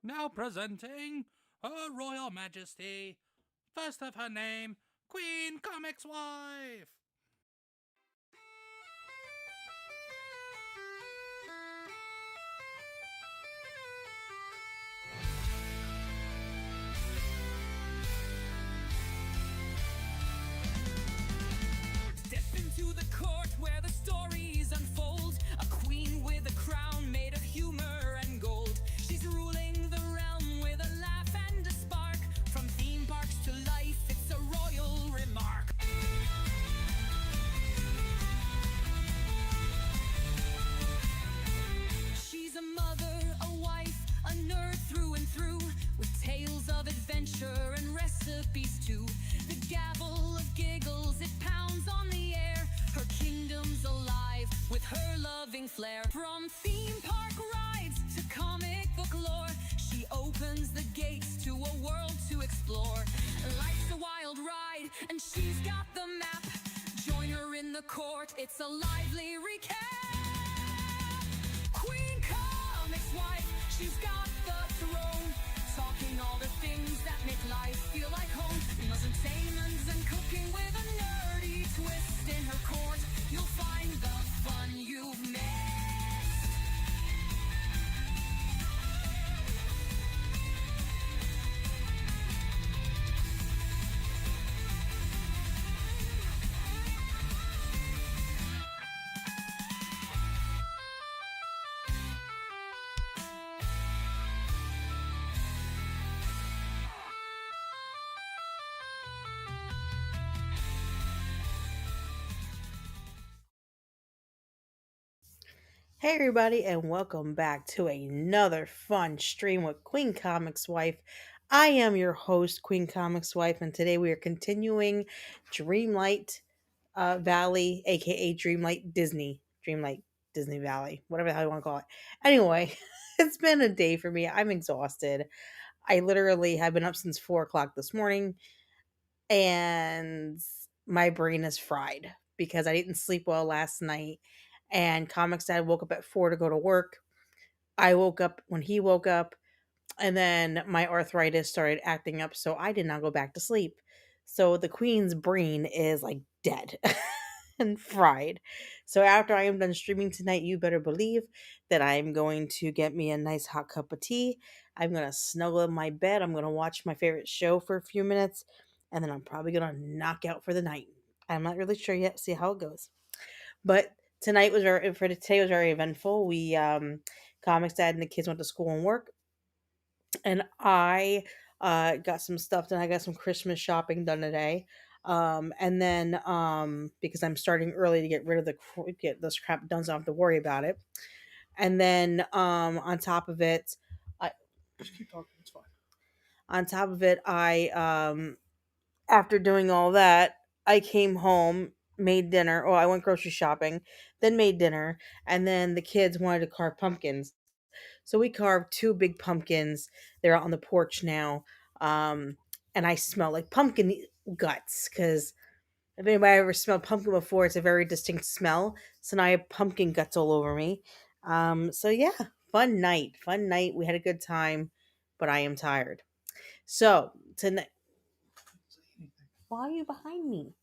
Now presenting Her Royal Majesty, first of her name, QueenComixWife. Step into the court where the stories unfold. A queen with a crown made of humor and gold. She's ruling the realm with a laugh and a spark. From theme parks to life, it's a royal remark. She's a mother, a wife, a nerd through and through, with tales of adventure and recipes too. The gavel of giggles, it pounds on the air. Her kingdom's alive with her loving flair. From theme park rides to comic book lore, she opens the gates to a world to explore. Life's a wild ride and she's got the map. Join her in the court, it's a lively recap. QueenComixWife, she's got the throne, talking all the things that make life feel like home. Meals and entertainments and cooking with a nerdy twist. In her court, you'll find the fun you've missed. Hey everybody, and welcome back to another fun stream with Queen Comics Wife. I am your host, Queen Comics Wife, and today we are continuing Dreamlight Valley, aka Dreamlight Disney Valley, whatever the hell you want to call it. Anyway, it's been a day for me. I'm exhausted. I literally have been up since 4 o'clock this morning, and my brain is fried because I didn't sleep well last night. And Comics Dad woke up at 4 to go to work. I woke up when he woke up, and then my arthritis started acting up, so I did not go back to sleep. So the queen's brain is like dead and fried. So after I am done streaming tonight, you better believe that I'm going to get me a nice hot cup of tea. I'm going to snuggle in my bed. I'm going to watch my favorite show for a few minutes, and then I'm probably going to knock out for the night. I'm not really sure yet. See how it goes. But today was very eventful. We Comics Dad and the kids went to school and work, and I got some stuff done. I got some Christmas shopping done today. And then because I'm starting early to get rid of get this crap done, so I don't have to worry about it. And then on top of it, I just keep talking. It's fine. On top of it, I after doing all that, I came home, made dinner. Oh, I went grocery shopping, then made dinner, and then the kids wanted to carve pumpkins. So we carved two big pumpkins. They're out on the porch now. And I smell like pumpkin guts because if anybody ever smelled pumpkin before, it's a very distinct smell. So now I have pumpkin guts all over me. So yeah, fun night. Fun night. We had a good time, but I am tired. So tonight, why are you behind me?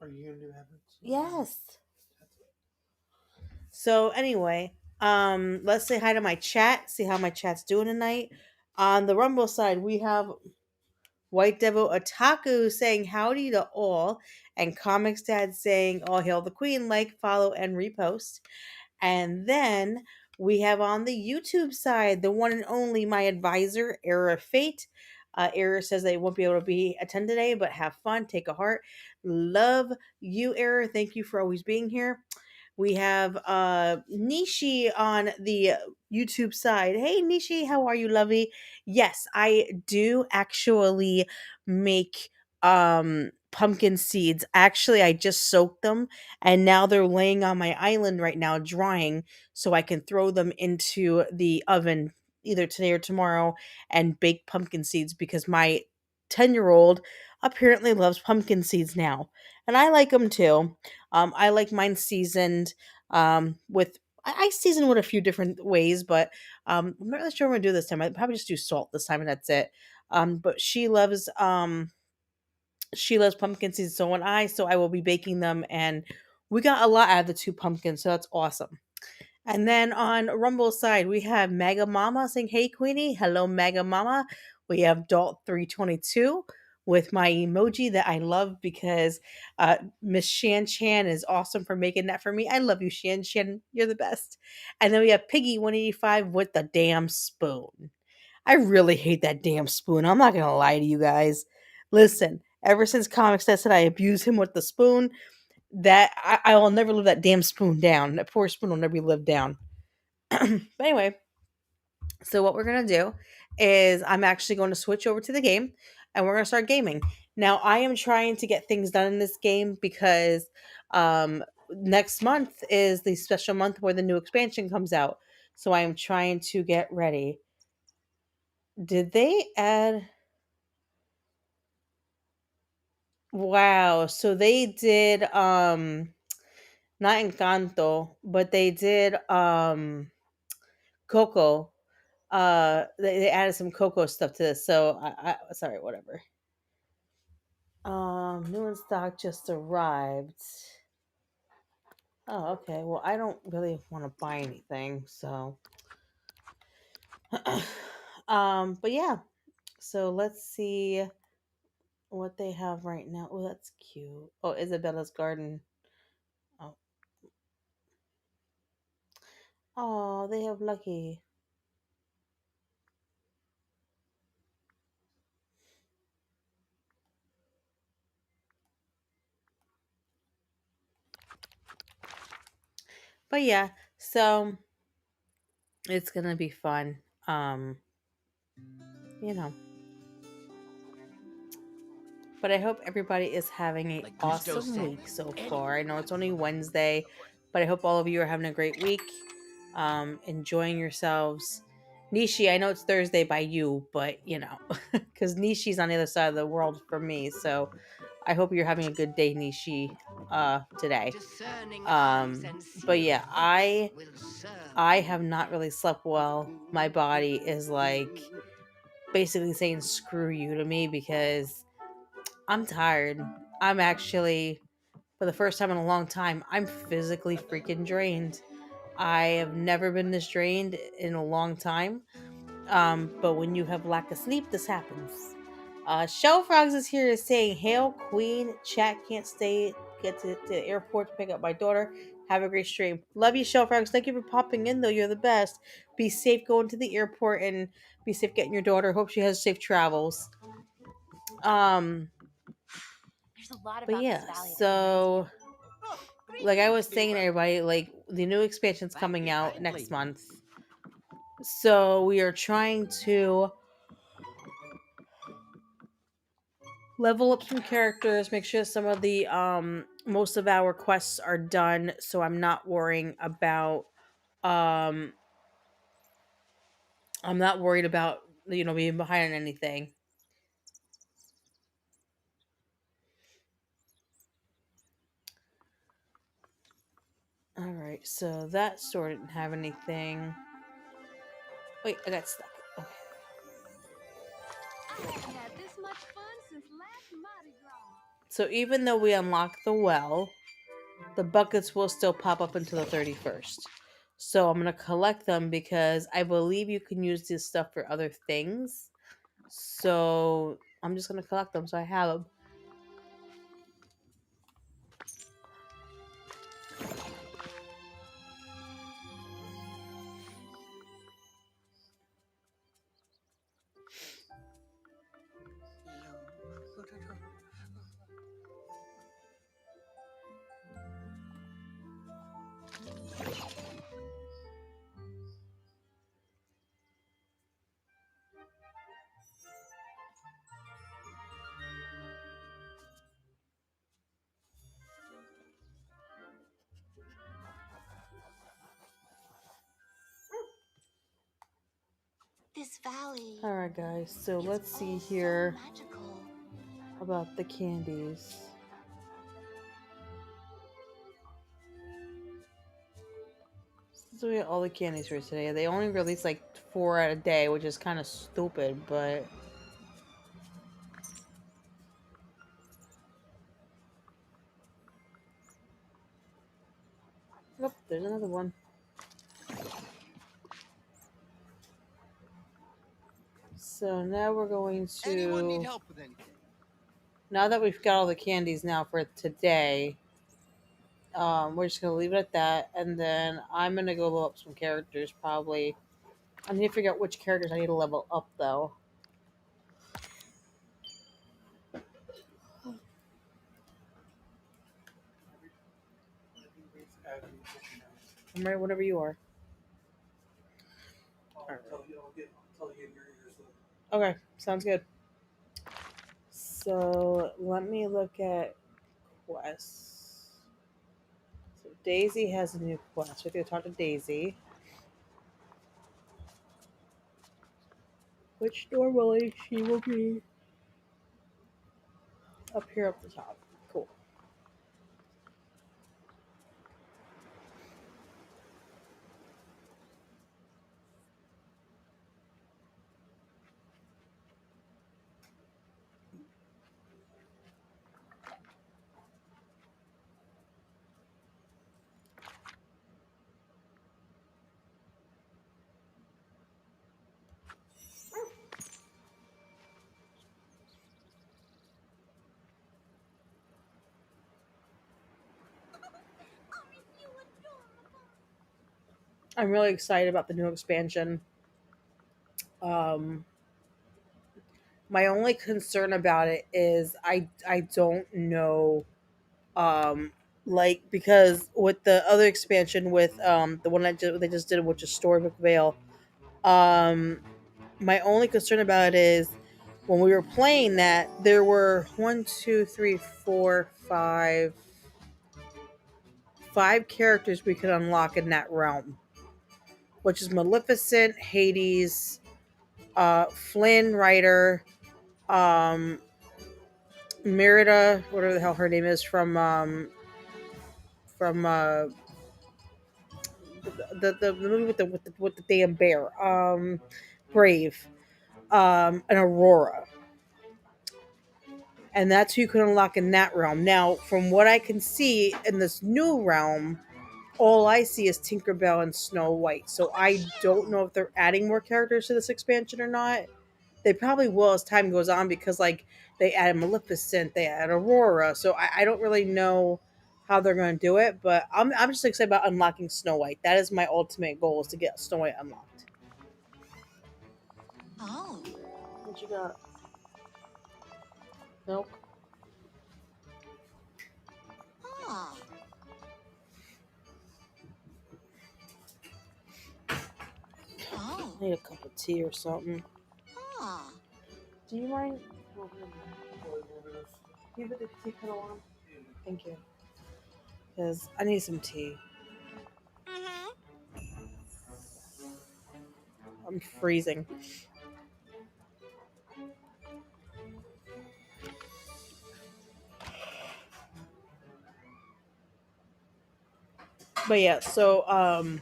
Are you gonna do habits? Yes. So anyway, let's say hi to my chat, see how my chat's doing tonight. On the Rumble side, we have White Devil Otaku saying howdy to all, and Comics Dad saying all hail the queen, like, follow, and repost. And then we have on the YouTube side the one and only my advisor, Error of Fate. Error says they won't be able to attend today, but have fun, take a heart. Love you, Error. Thank you for always being here. We have Nishi on the YouTube side. Hey Nishi, how are you, lovey? Yes, I do actually make pumpkin seeds. Actually, I just soaked them and now they're laying on my island right now drying so I can throw them into the oven either today or tomorrow and bake pumpkin seeds because my 10-year-old apparently loves pumpkin seeds now. And I like them too. I like mine seasoned with I season with a few different ways, but I'm not really sure what I'm gonna do this time. I'd probably just do salt this time, and that's it. But she loves pumpkin seeds, so I will be baking them, and we got a lot out of the two pumpkins, so that's awesome. And then on Rumble's side, we have Mega Mama saying, "Hey Queenie, hello Mega Mama." We have Dalt322 with my emoji that I love because Miss Shan Chan is awesome for making that for me. I love you, Shan Chan. You're the best. And then we have Piggy185 with the damn spoon. I really hate that damn spoon. I'm not gonna lie to you guys. Listen, ever since Comics said I abuse him with the spoon, that I will never live that damn spoon down. That poor spoon will never be lived down. But anyway, so what we're gonna do is I'm actually going to switch over to the game and we're gonna start gaming. Now I am trying to get things done in this game because next month is the special month where the new expansion comes out. So I am trying to get ready. Did they add Wow, so they did not Encanto, but they did Coco. They added some Coco stuff to this. So I sorry, whatever. New in stock just arrived. Oh, okay. Well, I don't really want to buy anything, so but yeah. So let's see what they have right now. Oh, that's cute. Oh, Isabella's garden. Oh, oh, they have Lucky. But yeah, so it's gonna be fun. You know. But I hope everybody is having an awesome week so far. I know it's only Wednesday, but I hope all of you are having a great week. Enjoying yourselves. Nishi, I know it's Thursday by you, but because Nishi's on the other side of the world from me. So I hope you're having a good day, Nishi, today. But yeah, I have not really slept well. My body is like basically saying screw you to me because I'm tired. I'm actually, for the first time in a long time, I'm physically freaking drained. I have never been this drained in a long time. But when you have lack of sleep, this happens. Shell Frogs is here saying, "Hail Queen, chat can't stay, get to the airport to pick up my daughter. Have a great stream. Love you, Shell Frogs. Thank you for popping in, though. You're the best. Be safe going to the airport and be safe getting your daughter. Hope she has safe travels." There's a lot But about yeah, this valley that so reminds like I was saying to everybody, like the new expansion's coming out next month. So we are trying to level up some characters, make sure some of the most of our quests are done, so um I'm not worried about being behind on anything. All right, so that store didn't have anything. Wait, I got stuck. Okay. I haven't had this much fun since last Mardi Gras. So even though we unlock the well, the buckets will still pop up until the 31st. So I'm going to collect them because I believe you can use this stuff for other things. So I'm just going to collect them so I have them. This valley. All right, guys. So It's let's see all here so magical. about the candies. So we got all the candies for today. They only release like 4 a day, which is kind of stupid, but... Oh, there's another one. So now we're going Anyone need to... help with anything? Now that we've got all the candies now for today, we're just going to leave it at that. And then I'm going to go level up some characters, probably. I need to figure out which characters I need to level up, though. I'm ready whenever you are. I'll tell you in your ears. Okay, sounds good. So let me look at quests. So Daisy has a new quest. We're going to talk to Daisy. Which normally she will be up here up the top. Cool. I'm really excited about the new expansion. My only concern about it is I don't know, like, because with the other expansion, with the one that they just did, which is Storybook Vale, my only concern about it is when we were playing that there were 5 characters we could unlock in that realm, which is Maleficent, Hades, Flynn Rider, Merida, whatever the hell her name is, from the movie with the damn bear, Brave, and Aurora, and that's who you can unlock in that realm. Now, from what I can see in this new realm, all I see is Tinkerbell and Snow White. So I don't know if they're adding more characters to this expansion or not. They probably will as time goes on, because like they added Maleficent, they added Aurora. So I don't really know how they're going to do it, but I'm just excited about unlocking Snow White. That is my ultimate goal, is to get Snow White unlocked. Oh. What you got? Milk? Ah. Oh. I need a cup of tea or something. Ah. Do you mind? Can you put the tea kettle on? Thank you. Because I need some tea. Mm-hmm. I'm freezing. But yeah, so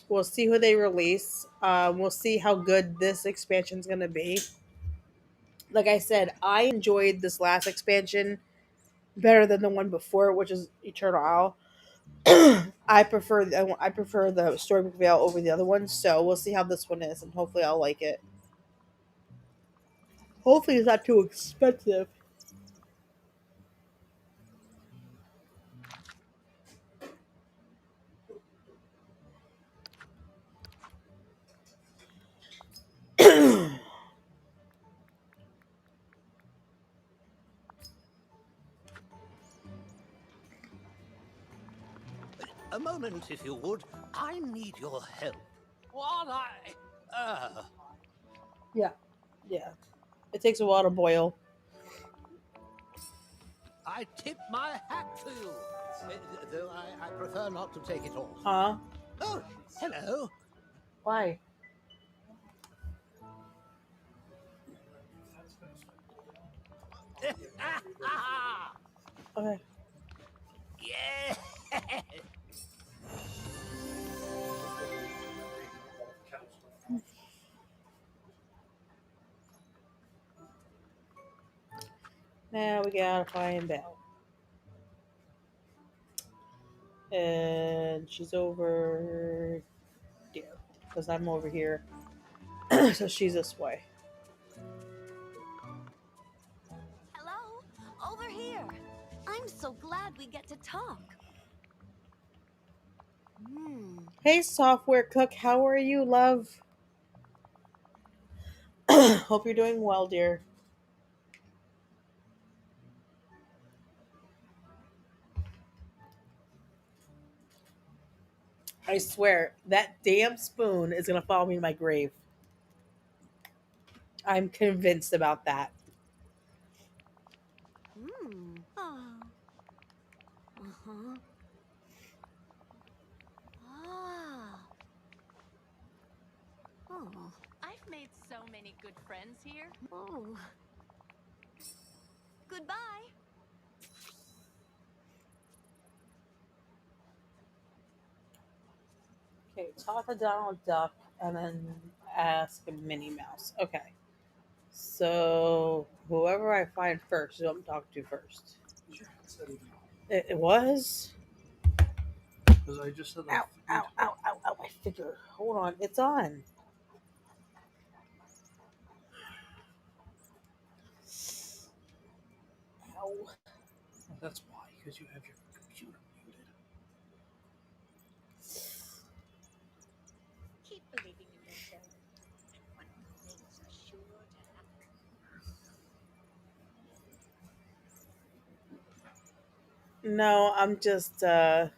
we'll see who they release. We'll see how good this expansion's gonna be. Like I said, I enjoyed this last expansion better than the one before, which is Eternal Isle. I prefer the Storybook Vale over the other one, so we'll see how this one is, and hopefully I'll like it. Hopefully it's not too expensive. A moment, if you would. I need your help. What Yeah. It takes a while to boil. I tip my hat to you. Though I prefer not to take it off. Huh? Oh, hello. Why? Okay. Yeah. Yeah, we gotta find Belle. And she's over there. Because I'm over here. So she's this way. Hello? Over here. I'm so glad we get to talk. Hmm. Hey, software cook, how are you, love? Hope you're doing well, dear. I swear, that damn spoon is gonna follow me to my grave. I'm convinced about that. Hmm. Oh. Uh-huh. Ah. Oh. I've made so many good friends here. Oh. Goodbye. Okay, talk to Donald Duck and then ask a Minnie Mouse. Okay. So whoever I find first is who I'm talking to first. Is your headset even on? It was. Because I just said Ow, I ow, ow, ow, ow, my finger. Hold on, it's on. Ow. That's why, because you have your computer muted. Keep believing in yourself, and wonderful things are sure to happen. No, I'm just a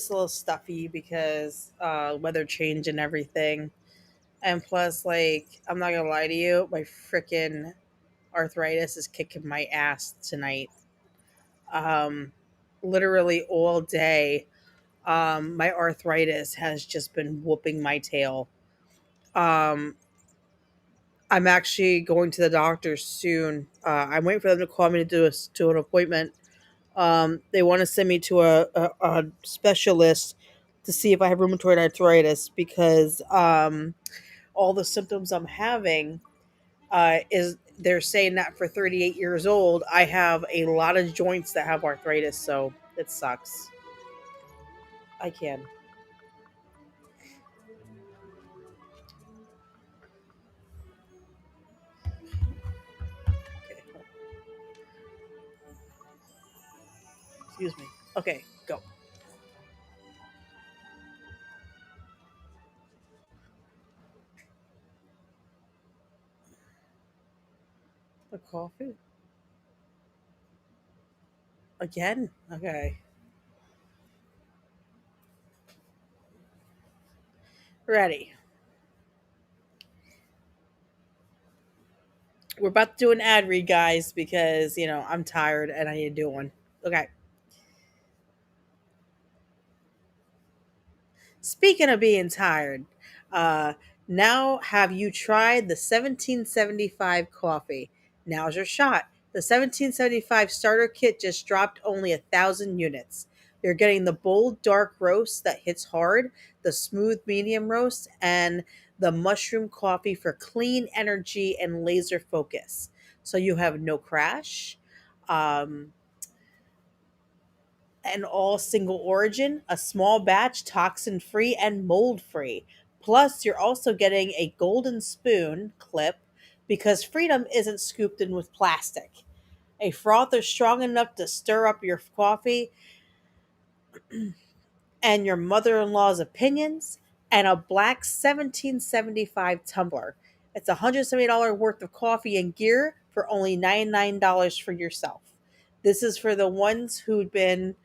little stuffy because weather change and everything. And plus, like, I'm not gonna lie to you, my freaking arthritis is kicking my ass tonight. Um, Literally all day, my arthritis has just been whooping my tail. Um, I'm actually going to the doctor soon. I'm waiting for them to call me to to an appointment. They want to send me to a specialist to see if I have rheumatoid arthritis because all the symptoms I'm having is they're saying that for 38 years old, I have a lot of joints that have arthritis, so it sucks. I can. Okay. Excuse me. Okay, go. A coffee? Again? Okay. Ready. We're about to do an ad read, guys, because, I'm tired and I need to do one. Okay. Speaking of being tired, uh, now have you tried the 1775 coffee? Now's your shot. The 1775 starter kit just dropped only 1,000 units. You're getting the bold dark roast that hits hard, the smooth medium roast, and the mushroom coffee for clean energy and laser focus. So you have no crash. Um, and all single origin, a small batch, toxin free, and mold free. Plus, you're also getting a golden spoon clip because freedom isn't scooped in with plastic. A frother strong enough to stir up your coffee and your mother in law's opinions, and a black 1775 tumbler. It's $170 worth of coffee and gear for only $99 for yourself. This is for the ones who'd been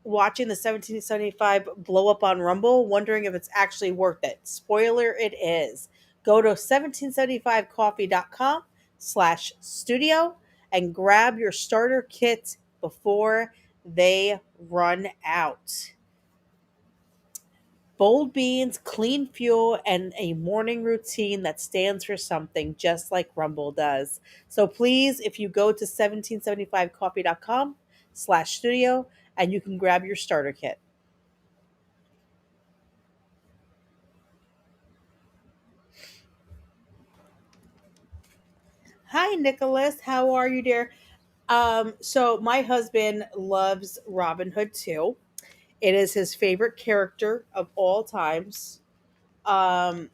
watching the 1775 blow up on Rumble, wondering if it's actually worth it. Spoiler, it is. Go to 1775coffee.com/studio and grab your starter kit before they run out. Bold beans, clean fuel, and a morning routine that stands for something just like Rumble does. So please, if you go to 1775coffee.com/studio and you can grab your starter kit. Hi, Nicholas. How are you, dear? So my husband loves Robin Hood too. It is his favorite character of all times. Um,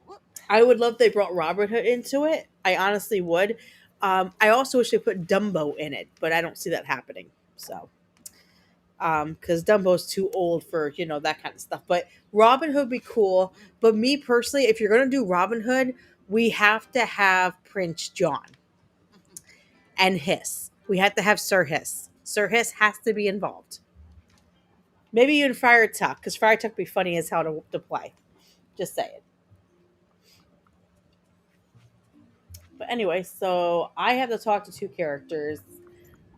Whoop. I would love if they brought Robin Hood into it. I honestly would. I also wish they put Dumbo in it, but I don't see that happening. So, because Dumbo's too old for that kind of stuff. But Robin Hood would be cool. But me personally, if you're gonna do Robin Hood, we have to have Prince John and Hiss. We have to have Sir Hiss. Sir Hiss has to be involved. Maybe even Friar Tuck, because Friar Tuck would be funny as hell to play. Just saying. But anyway, so I have to talk to two characters.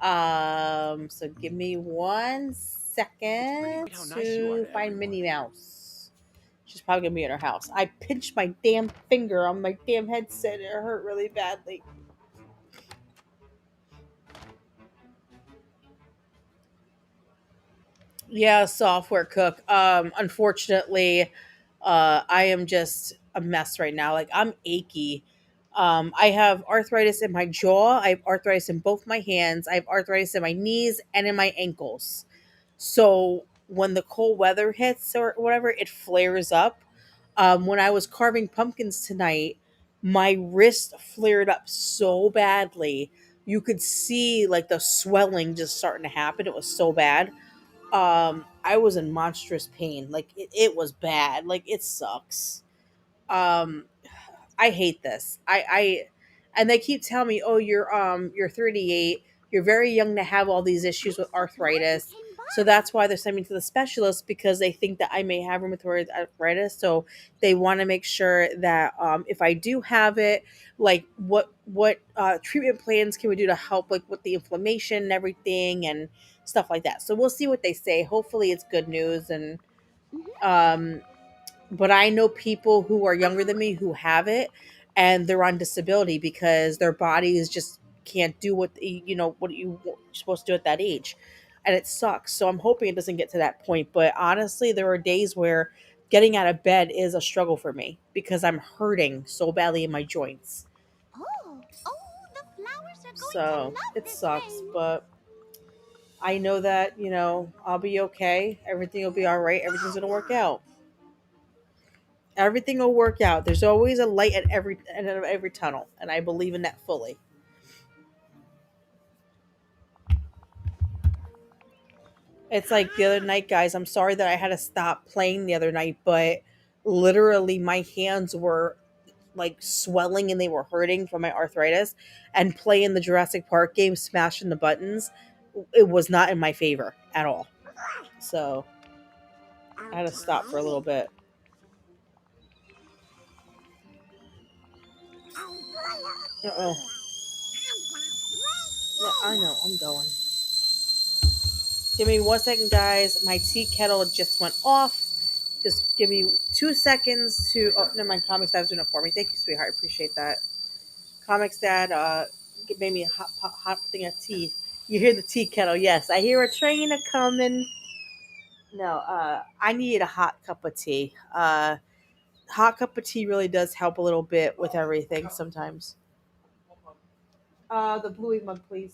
So give me 1 second How nice you are to to find everyone. Minnie Mouse. She's probably gonna be in her house. I pinched my damn finger on my damn headset. It hurt really badly. Yeah, software cook. Unfortunately, I am just a mess right now. Like I'm achy. I have arthritis in my jaw. I have arthritis in both my hands. I have arthritis in my knees and in my ankles. So when the cold weather hits or whatever, it flares up. When I was carving pumpkins tonight, my wrist flared up so badly. You could see like the swelling just starting to happen. It was so bad. I was in monstrous pain. Like it was bad. Like it sucks. Um I hate this. And they keep telling me, "Oh, you're 38. You're very young to have all these issues with arthritis." So that's why they're sending me to the specialist because they think that I may have rheumatoid arthritis. So they want to make sure that if I do have it, like what treatment plans can we do to help like with the inflammation and everything and stuff like that. So we'll see what they say. Hopefully, it's good news and um but I know people who are younger than me who have it and they're on disability because their bodies just can't do what you're supposed to do at that age. And it sucks. So I'm hoping it doesn't get to that point. But honestly, there are days where getting out of bed is a struggle for me because I'm hurting so badly in my joints. Oh, the flowers are going to So love it this sucks. rain. But I know that, I'll be okay. Everything will be all right. Everything's going to work out. Everything will work out. There's always a light at every end of every tunnel, and I believe in that fully. It's like the other night, guys. I'm sorry that I had to stop playing the other night, but literally my hands were like swelling and they were hurting from my arthritis. And playing the Jurassic Park game, smashing the buttons, it was not in my favor at all. So I had to stop for a little bit. Uh oh. Yeah, I know. I'm going. Give me 1 second, guys. My tea kettle just went off. Just give me 2 seconds to. Oh, never mind. Comics Dad's doing it for me. Thank you, sweetheart. Appreciate that. Comics Dad made me a hot thing of tea. You hear the tea kettle? Yes, I hear a train a coming. No, I need a hot cup of tea. Hot cup of tea really does help a little bit with everything sometimes. The bluey mug, please.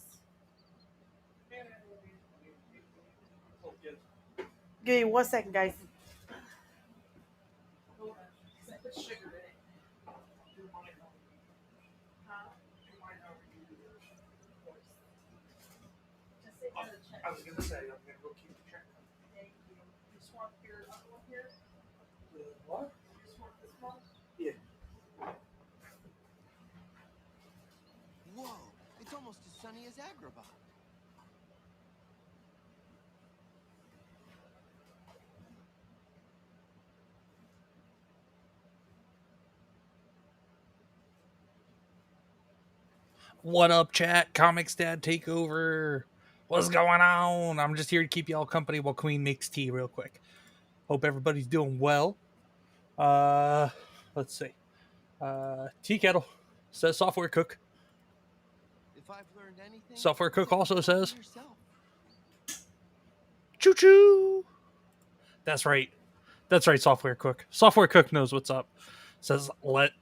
Give me 1 second, guys. I was gonna say I'm gonna go keep the track. The what? Yeah. Whoa, it's almost as sunny as Agrabah. What up, chat? Comics Dad Takeover. What's going on? I'm just here to keep y'all company while Queen makes tea real quick. Hope everybody's doing well. Let's see. Tea kettle says software cook. If I've learned anything, Software cook take also it from says yourself. choo choo. That's right. That's right, software cook. Software cook knows what's up. Says let's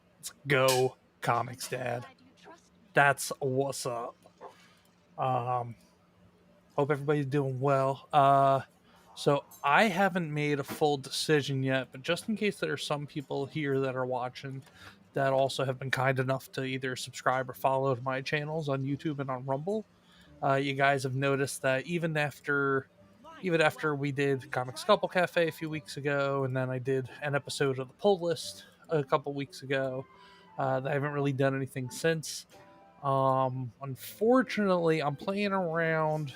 go, Comics Dad. That's what's up. Um, Hope everybody's doing well. So I haven't made a full decision yet, but just in case there are some people here that are watching that also have been kind enough to either subscribe or follow to my channels on YouTube and on Rumble, you guys have noticed that even after we did Comics Couple Cafe a few weeks ago, and then I did an episode of the Pull List a couple weeks ago, I haven't really done anything since. Unfortunately, I'm playing around,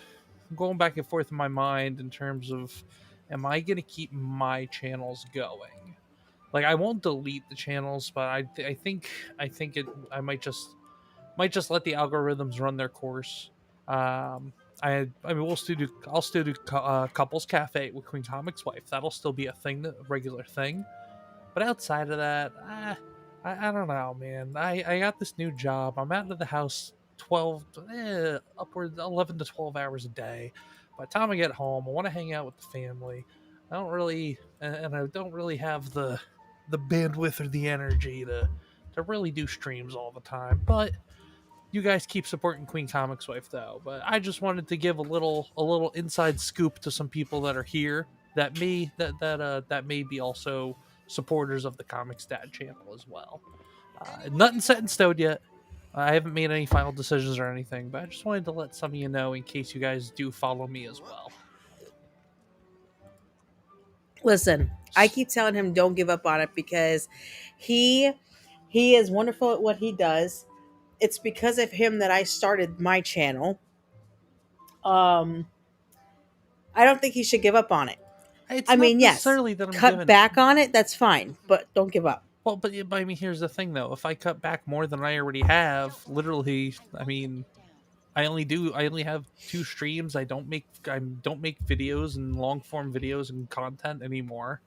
going back and forth in my mind in terms of, am I going to keep my channels going? Like, I won't delete the channels, but I might just let the algorithms run their course. I mean, I'll still do couples cafe with QueenComixWife. That'll still be a regular thing. But outside of that, I don't know, man. I got this new job. I'm out of the house 12, upward 11 to 12 hours a day. By the time I get home, I want to hang out with the family. I don't really have the bandwidth or the energy to really do streams all the time. But you guys keep supporting QueenComixWife though. But I just wanted to give a little inside scoop to some people that are here that may be also supporters of the Comics Dad channel as well. Nothing set in stone yet. I haven't made any final decisions or anything, but I just wanted to let some of you know in case you guys do follow me as well. Listen, I keep telling him don't give up on it because he is wonderful at what he does. It's because of him that I started my channel. I don't think he should give up on it. It's I not mean, yes, necessarily that I'm cut giving back on it. That's fine, but don't give up. Well, but I mean, here's the thing though. If I cut back more than I already have, literally, I mean, I only have 2 streams. I don't make videos and long form videos and content anymore.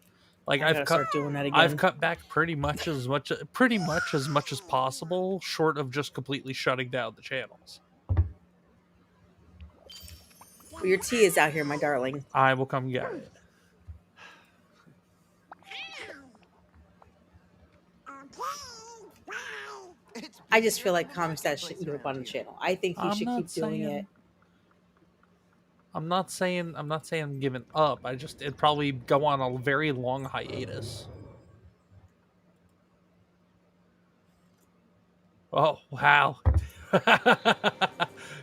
Like I gotta start doing that again. I've cut back pretty much as much as possible, short of just completely shutting down the channels. Well, your tea is out here, my darling. I will come get it. I just feel like Comics Dad shouldn't give up on the channel. I think he should keep doing it. I'm not saying I'm giving up. It'd probably go on a very long hiatus. Oh wow!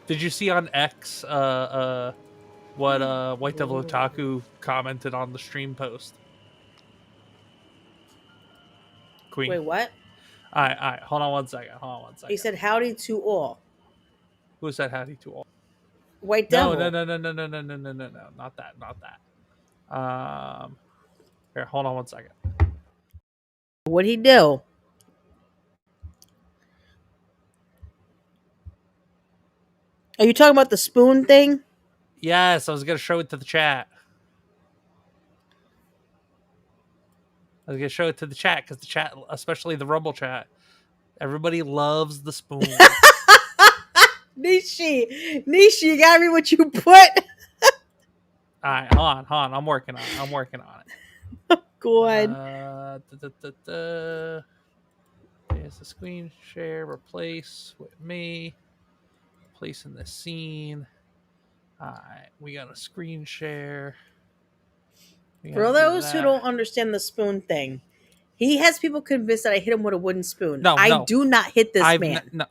Did you see on X what White Devil Otaku commented on the stream post? Queen. Wait, what? All right. Hold on one second. He said howdy to all. Who said howdy to all? White Devil. No. Not that. Here, hold on one second. What'd he do? Are you talking about the spoon thing? Yes, I was gonna show it to the chat. Because the chat, especially the Rumble chat, everybody loves the spoon. Nishi, you gotta read what you put. All right, hold on. I'm working on it. Go ahead. There's the screen share. Replace with me. Placing the scene. All right, we got a screen share. For those who don't understand the spoon thing, he has people convinced that I hit him with a wooden spoon. No, I do not hit this man.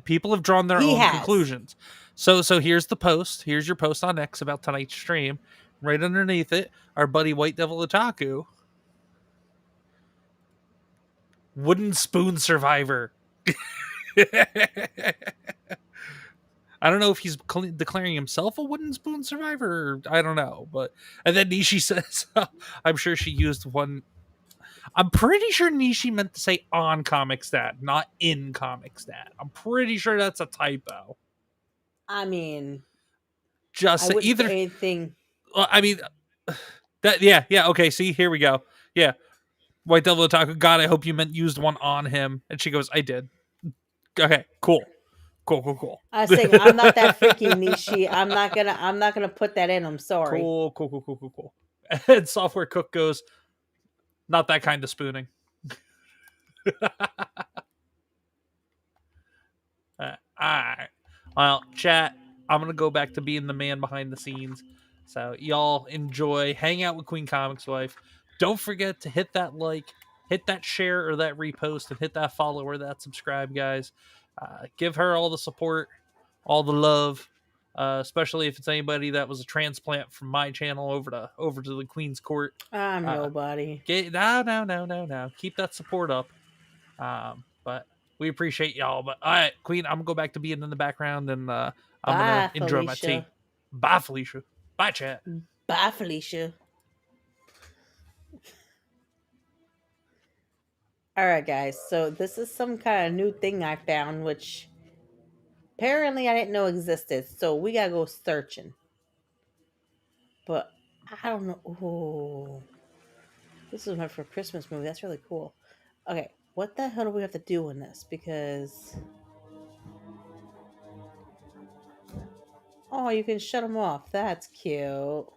People have drawn their own conclusions. So here's the post. Here's your post on X about tonight's stream. Right underneath it, our buddy White Devil Otaku. Wooden spoon survivor. I don't know if he's declaring himself a wooden spoon survivor. I don't know. And then Nishi says, I'm sure she used one. I'm pretty sure Nishi meant to say on Comics Dad, not in Comics Dad. I'm pretty sure that's a typo. I mean, just I wouldn't say anything. I mean, yeah. Okay, see, here we go. Yeah. White Devil Otaku, God, I hope you meant used one on him. And she goes, I did. Okay, cool. I was saying I'm not that freaky, Nishi. I'm not gonna put that in. I'm sorry. Cool. And Software Cook goes, not that kind of spooning. Alright. Well, chat, I'm gonna go back to being the man behind the scenes. So y'all enjoy, hang out with Queen Comics Wife. Don't forget to hit that like, hit that share or that repost, and hit that follow or that subscribe, guys. Give her all the support, all the love, especially if it's anybody that was a transplant from my channel over to the Queen's Court. I'm Uh, nobody. no. Keep that support up. But we appreciate y'all. But all right, Queen, I'm gonna go back to being in the background, and I'm gonna Bye, enjoy my tea. Felicia. Bye, Felicia. Bye, chat. Bye, Felicia. All right, guys. So this is some kind of new thing I found, which apparently I didn't know existed. So we gotta go searching. But I don't know. Oh, this is my for Christmas movie. That's really cool. Okay, what the hell do we have to do in this? Because oh, you can shut them off. That's cute.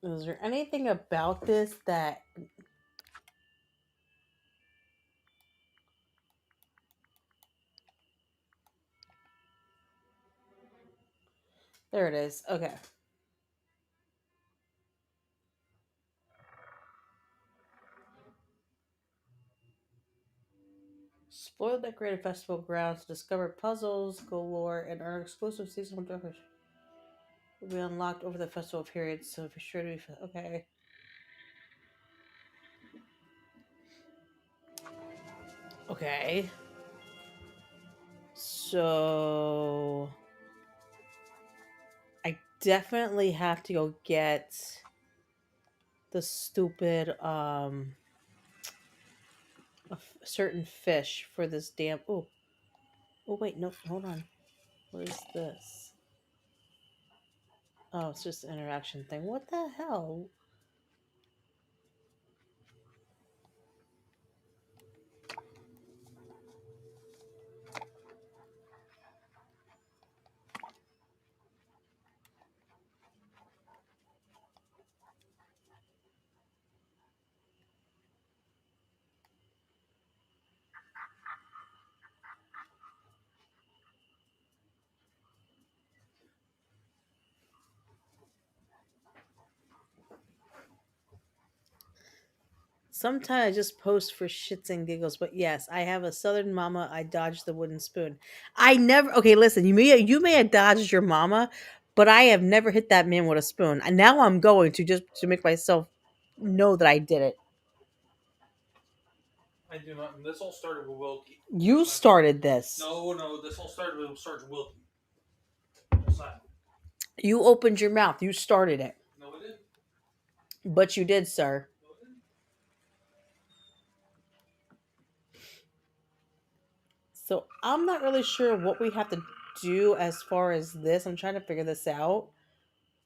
Is there anything about this that there it is. Okay. Explore the creative festival grounds, discover puzzles galore, and earn exclusive seasonal offers. Will be unlocked over the festival period, so be sure to be okay. Okay. So I definitely have to go get the stupid certain fish for this damn oh wait, no, hold on. What is this? Oh, it's just an interaction thing. What the hell? Sometimes I just post for shits and giggles, but yes, I have a southern mama. I dodged the wooden spoon. I never. Okay, listen. You may have dodged your mama, but I have never hit that man with a spoon. And now I'm going to just to make myself know that I did it. I do not. This all started with Wilkie. You started this. No. This all started with Sergeant Wilkie. You opened your mouth. You started it. No, it didn't. But you did, sir. No, it didn't. So I'm not really sure what we have to do as far as this. I'm trying to figure this out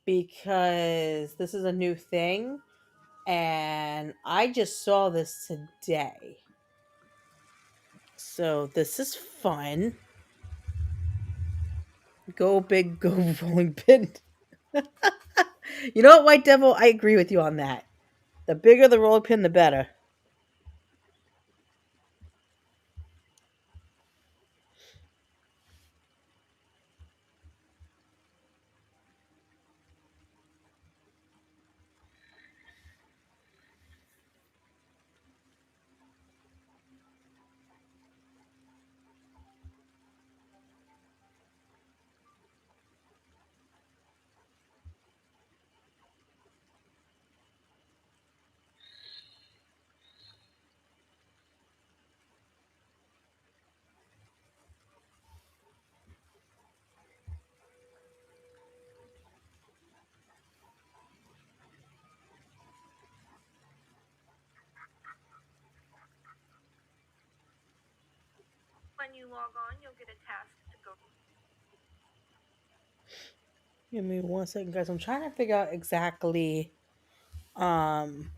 because this is a new thing and I just saw this today. So this is fun. Go big, go rolling pin. You know what, White Devil? I agree with you on that. The bigger the rolling pin, the better. When you log on, you'll get a task to go. Give me 1 second, guys. I'm trying to figure out exactly um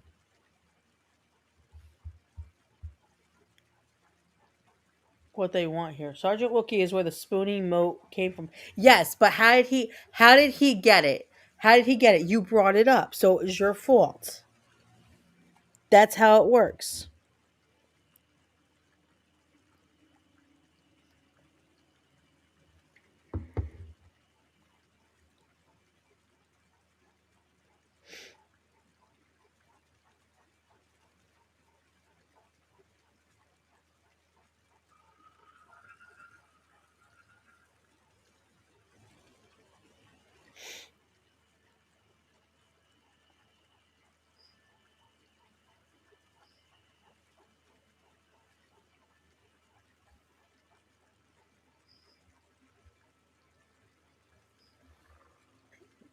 what they want here. Sergeant Wookie is where the spooning moat came from. Yes, but how did he get it? How did he get it? You brought it up, so it was your fault. That's how it works.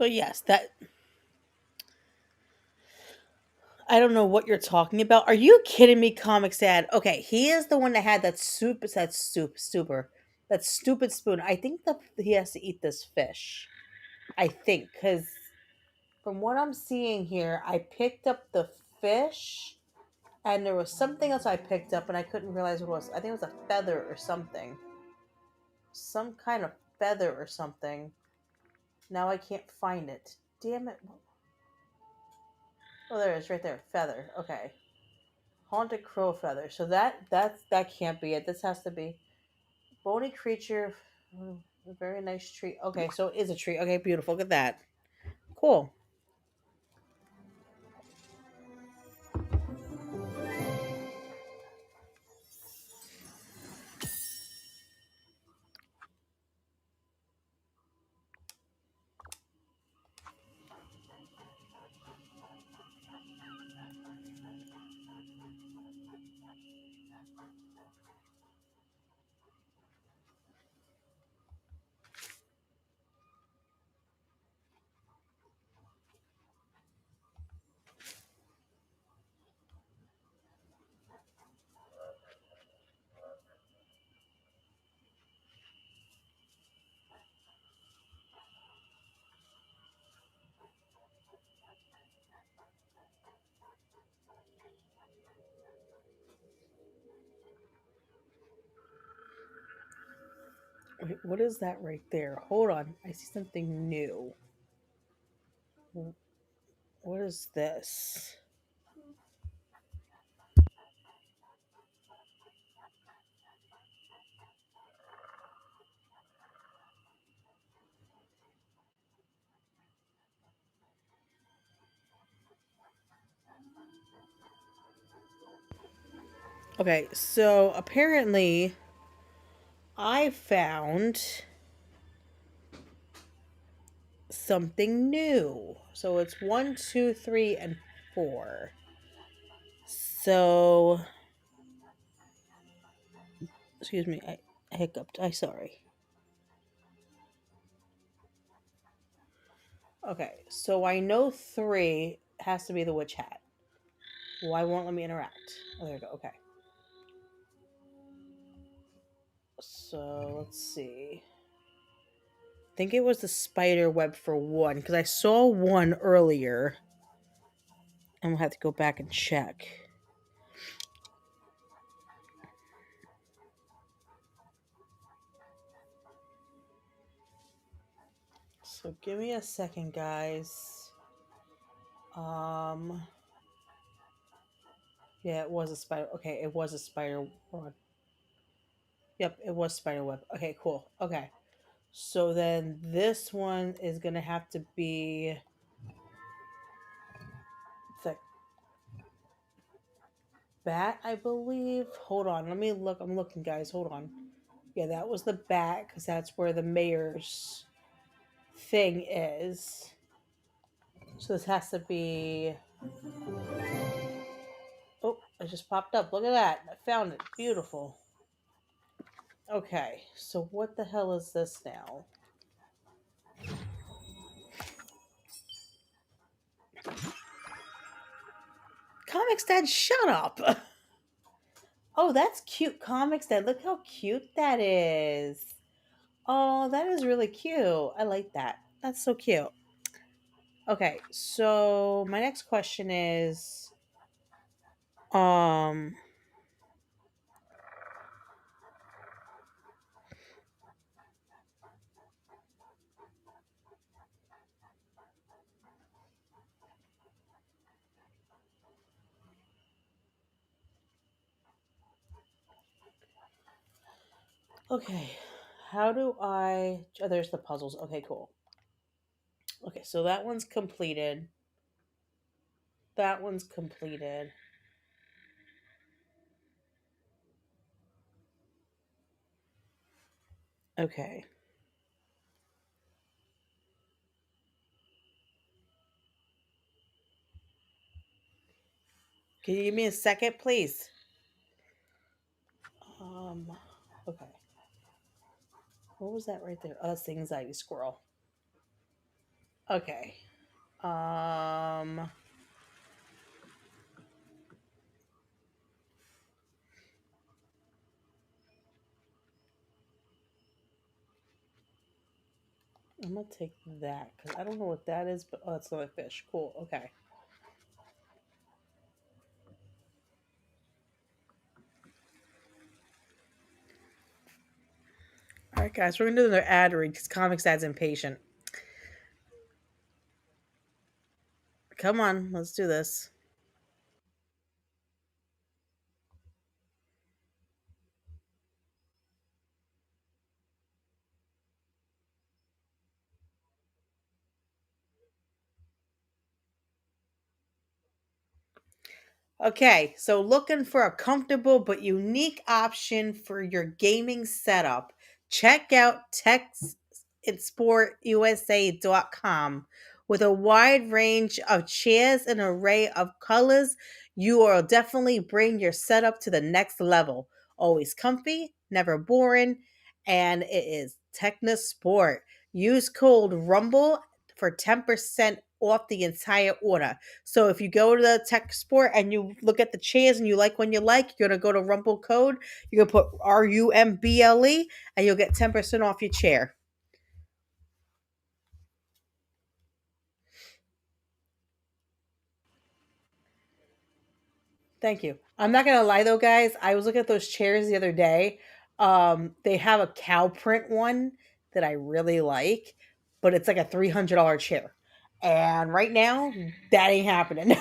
But yes, that I don't know what you're talking about. Are you kidding me, Comic Dad? Okay, he is the one that had that stupid spoon. I think that he has to eat this fish. I think because from what I'm seeing here, I picked up the fish, and there was something else I picked up, and I couldn't realize what it was. I think it was a feather or something, some kind of feather or something. Now I can't find it. Damn it! Oh, there it is, right there. Feather. Okay. Haunted crow feather. So that can't be it. This has to be bony creature. A very nice tree. Okay, so it is a tree. Okay, beautiful. Look at that. Cool. Wait, what is that right there? Hold on. I see something new. What is this? Okay, so apparently I found something new. So it's one, two, three, and four. So, excuse me, I hiccuped. I sorry. Okay, so I know three has to be the witch hat. Why won't let me interact? Oh, there we go. Okay. So let's see. I think it was the spider web for one because I saw one earlier. And we'll have to go back and check. So give me a second, guys. Yeah, it was a spider. Okay, it was a spider web. Yep, it was spider web. Okay, cool. Okay. So then this one is gonna have to be the bat, I believe. Hold on, let me look. I'm looking, guys. Hold on. Yeah, that was the bat because that's where the mayor's thing is. So this has to be. Oh, it just popped up. Look at that. I found it. Beautiful. Okay, so what the hell is this now? Comics Dad, shut up. Oh, that's cute, Comics Dad. Look how cute that is. Oh, that is really cute. I like that. That's so cute. Okay, so my next question is um okay. How do I oh, there's the puzzles. Okay, cool. Okay, so that one's completed. That one's completed. Okay. Can you give me a second, please? Um okay. What was that right there? Oh, that's the anxiety squirrel. Okay. Um, I'm gonna take that because I don't know what that is, but oh, it's another fish. Cool. Okay. All right, guys, we're gonna do another ad read because Comics Dad's impatient. Come on, let's do this. Okay, so looking for a comfortable but unique option for your gaming setup, check out techitsportusa.com. With a wide range of chairs and array of colors, you will definitely bring your setup to the next level. Always comfy, never boring, and it is Techna Sport. Use code RUMBLE for 10% off the entire order. So if you go to the tech sport and you look at the chairs and you like one you like, you're gonna go to Rumble code. You're gonna put RUMBLE and you'll get 10% off your chair. Thank you. I'm not gonna lie though, guys. I was looking at those chairs the other day. They have a cow print one that I really like, but it's like a $300 chair. And right now, that ain't happening.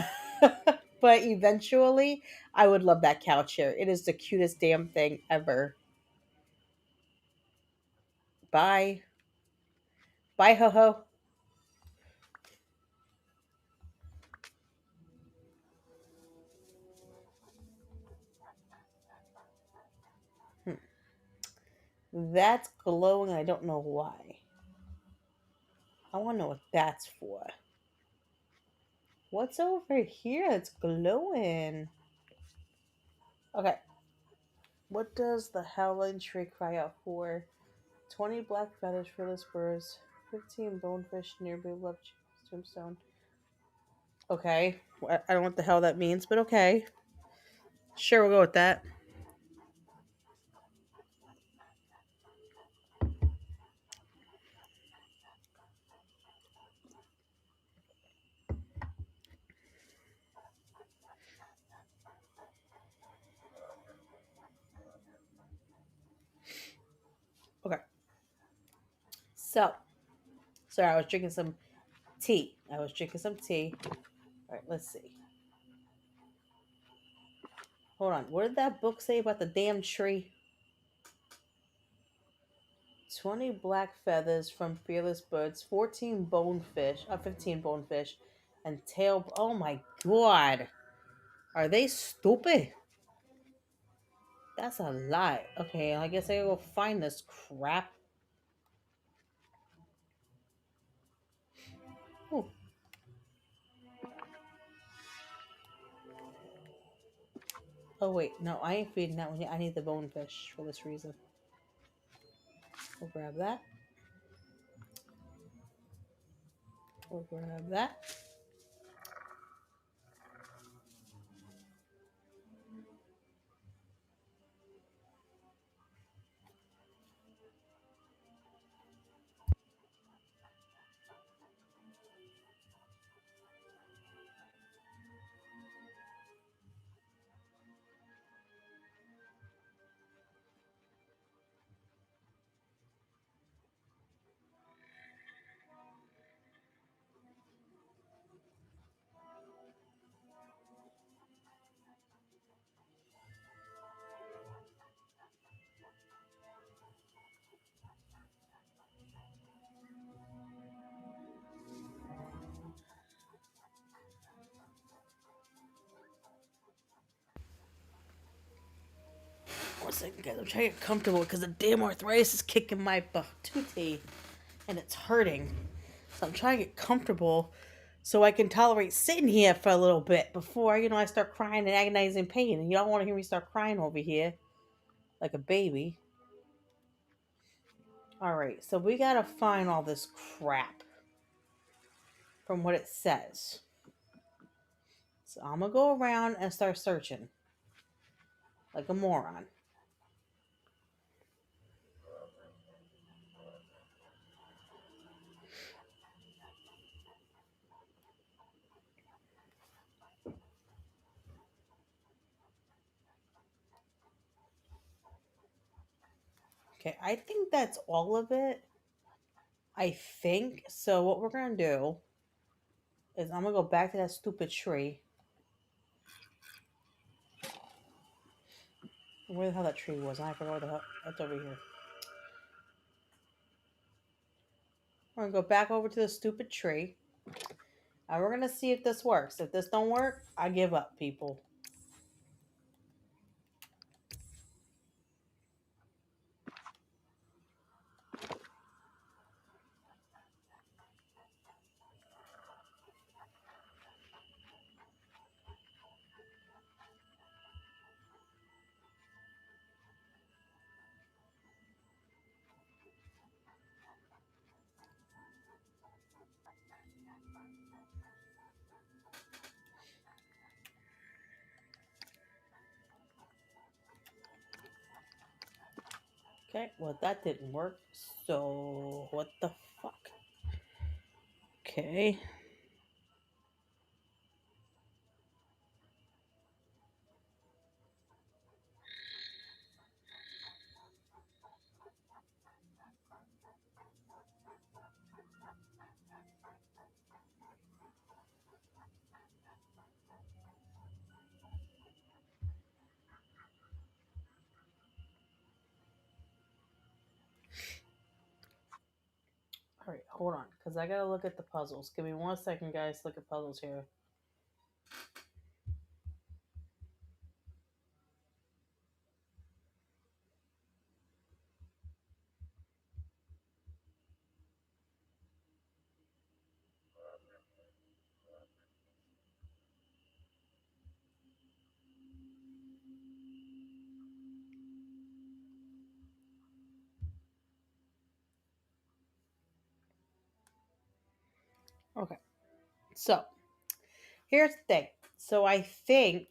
But eventually, I would love that cow chair. It is the cutest damn thing ever. Bye. Bye, ho ho. Hmm. That's glowing. I don't know why. I want to know what that's for. What's over here that's glowing? Okay. What does the howling tree cry out for? 20 black feathers, fearless birds, 15 bonefish, nearby love tombstone. Okay. I don't know what the hell that means, but okay. Sure, we'll go with that. Okay. So, sorry, I was drinking some tea. All right, let's see. Hold on. What did that book say about the damn tree? 20 black feathers from fearless birds, 14 bonefish, 15 bonefish, and tail. Oh my god. Are they stupid? That's a lot. Okay, I guess I gotta go find this crap. Oh, oh wait, no, I ain't feeding that one yet. I need the bonefish for this reason. We'll grab that. We'll grab that. One second, guys. I'm trying to get comfortable because the damn arthritis is kicking my booty and it's hurting. So I'm trying to get comfortable so I can tolerate sitting here for a little bit before, I start crying and agonizing pain. And you don't want to hear me start crying over here like a baby. All right, so we gotta find all this crap. from what it says. So I'm gonna go around and start searching like a moron. Okay, I think that's all of it. I think. So what we're gonna do is I'm gonna go back to that stupid tree. Where the hell that tree was? I forgot where the hell. That's over here. We're gonna go back over to the stupid tree. And we're gonna see if this works. If this don't work, I give up, people. Okay, well that didn't work. So what the fuck? Okay. All right, hold on, because I gotta look at the puzzles. Give me 1 second, guys. Look at puzzles here. Okay, so here's the thing. So I think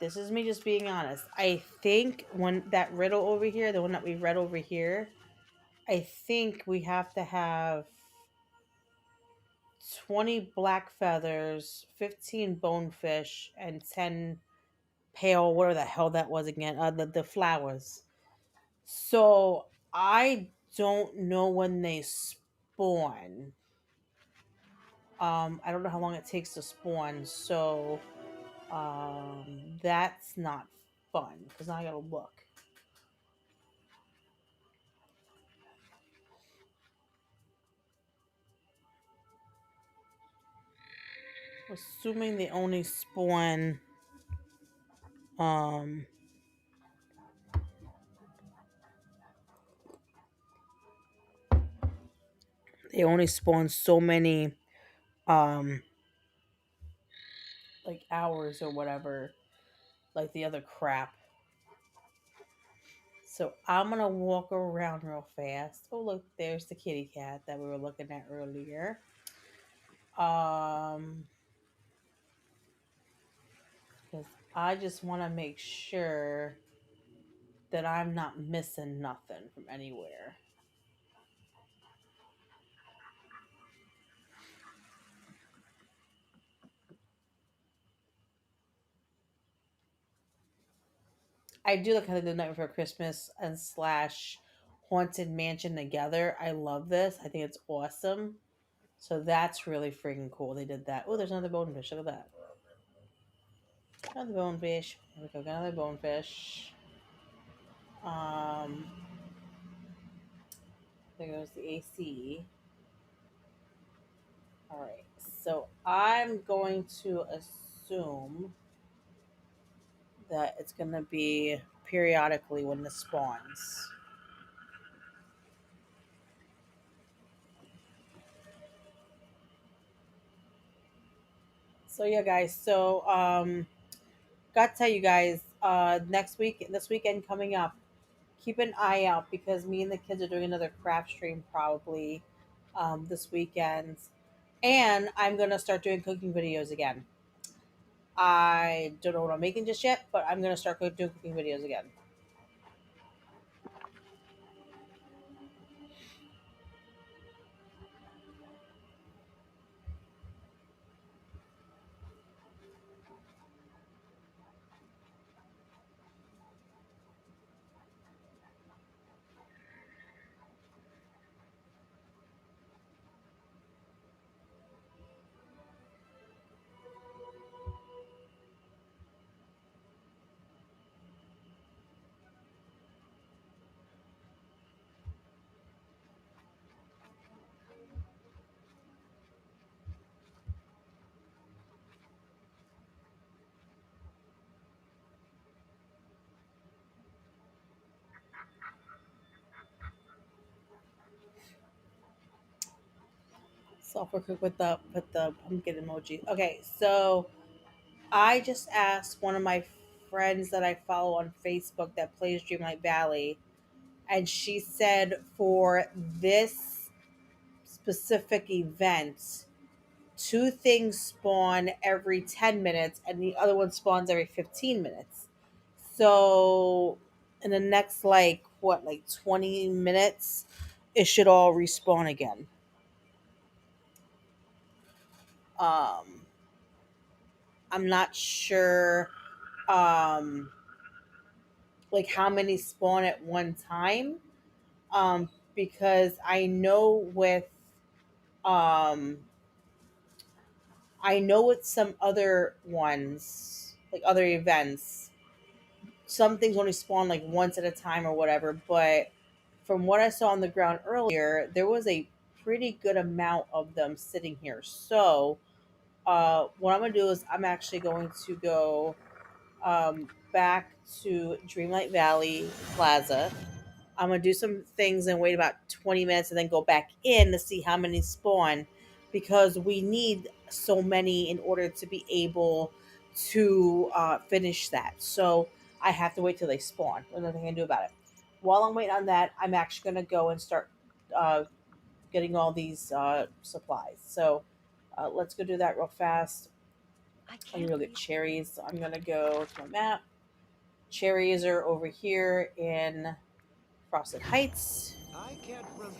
this is me just being honest. I think when that riddle over here, the one that we read over here, I think we have to have 20 black feathers, 15 bonefish, and 10 pale, whatever the hell that was again, the flowers. So I don't know when they spawn. I don't know how long it takes to spawn, so that's not fun because now I gotta look. Assuming they only spawn um they only spawn so many um like hours or whatever, like the other crap. So I'm gonna walk around real fast. Oh look, there's the kitty cat that we were looking at earlier. Um because I just want to make sure that I'm not missing nothing from anywhere. I do like how they did Night Before Christmas and slash Haunted Mansion together. I love this. I think it's awesome. So that's really freaking cool. They did that. Oh, there's another bonefish. Look at that. Another bonefish. There we go. Got another bonefish. Um, there goes the AC. All right. So I'm going to assume that it's going to be periodically when this spawns. So yeah, guys. So got to tell you guys, this weekend coming up, keep an eye out because me and the kids are doing another craft stream probably this weekend, and I'm gonna start doing cooking videos again. I don't know what I'm making just yet, but I'm gonna start doing cooking videos again. Software cook with the pumpkin emoji. Okay, so I just asked one of my friends that I follow on Facebook that plays Dreamlight Valley, and she said for this specific event, two things spawn every 10 minutes and the other one spawns every 15 minutes. So in the next like 20 minutes it should all respawn again. Um I'm not sure um like how many spawn at one time. Because um I know with some other ones, like other events, some things only spawn like once at a time or whatever, but from what I saw on the ground earlier, there was a pretty good amount of them sitting here. So, what I'm gonna do is I'm actually going to go back to Dreamlight Valley Plaza. I'm gonna do some things and wait about 20 minutes and then go back in to see how many spawn because we need so many in order to be able to finish that. So I have to wait till they spawn. There's nothing I can do about it. While I'm waiting on that, I'm actually gonna go and start uh, getting all these supplies. So let's go do that real fast. I I'm gonna can't go get believe cherries. So I'm gonna go to my map. Cherries are over here in Frosted Heights. I can't remember.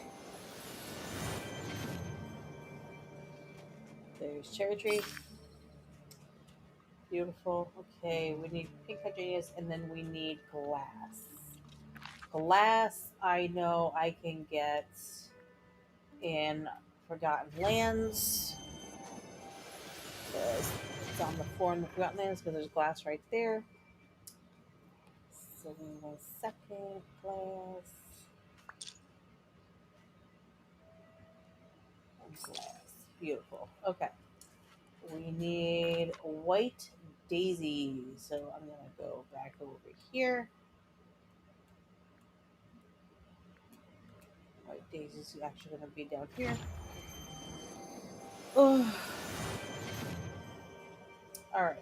There's cherry tree. Beautiful. Okay, we need pink hydrangeas and then we need glass. Glass, I know I can get in Forgotten Lands. It's on the floor in the Forgotten Lands because there's glass right there. So give me 1 second. Glass. And glass. Beautiful. Okay. We need white daisies. So I'm going to go back over here. White daisies are actually going to be down here. Oh. All right.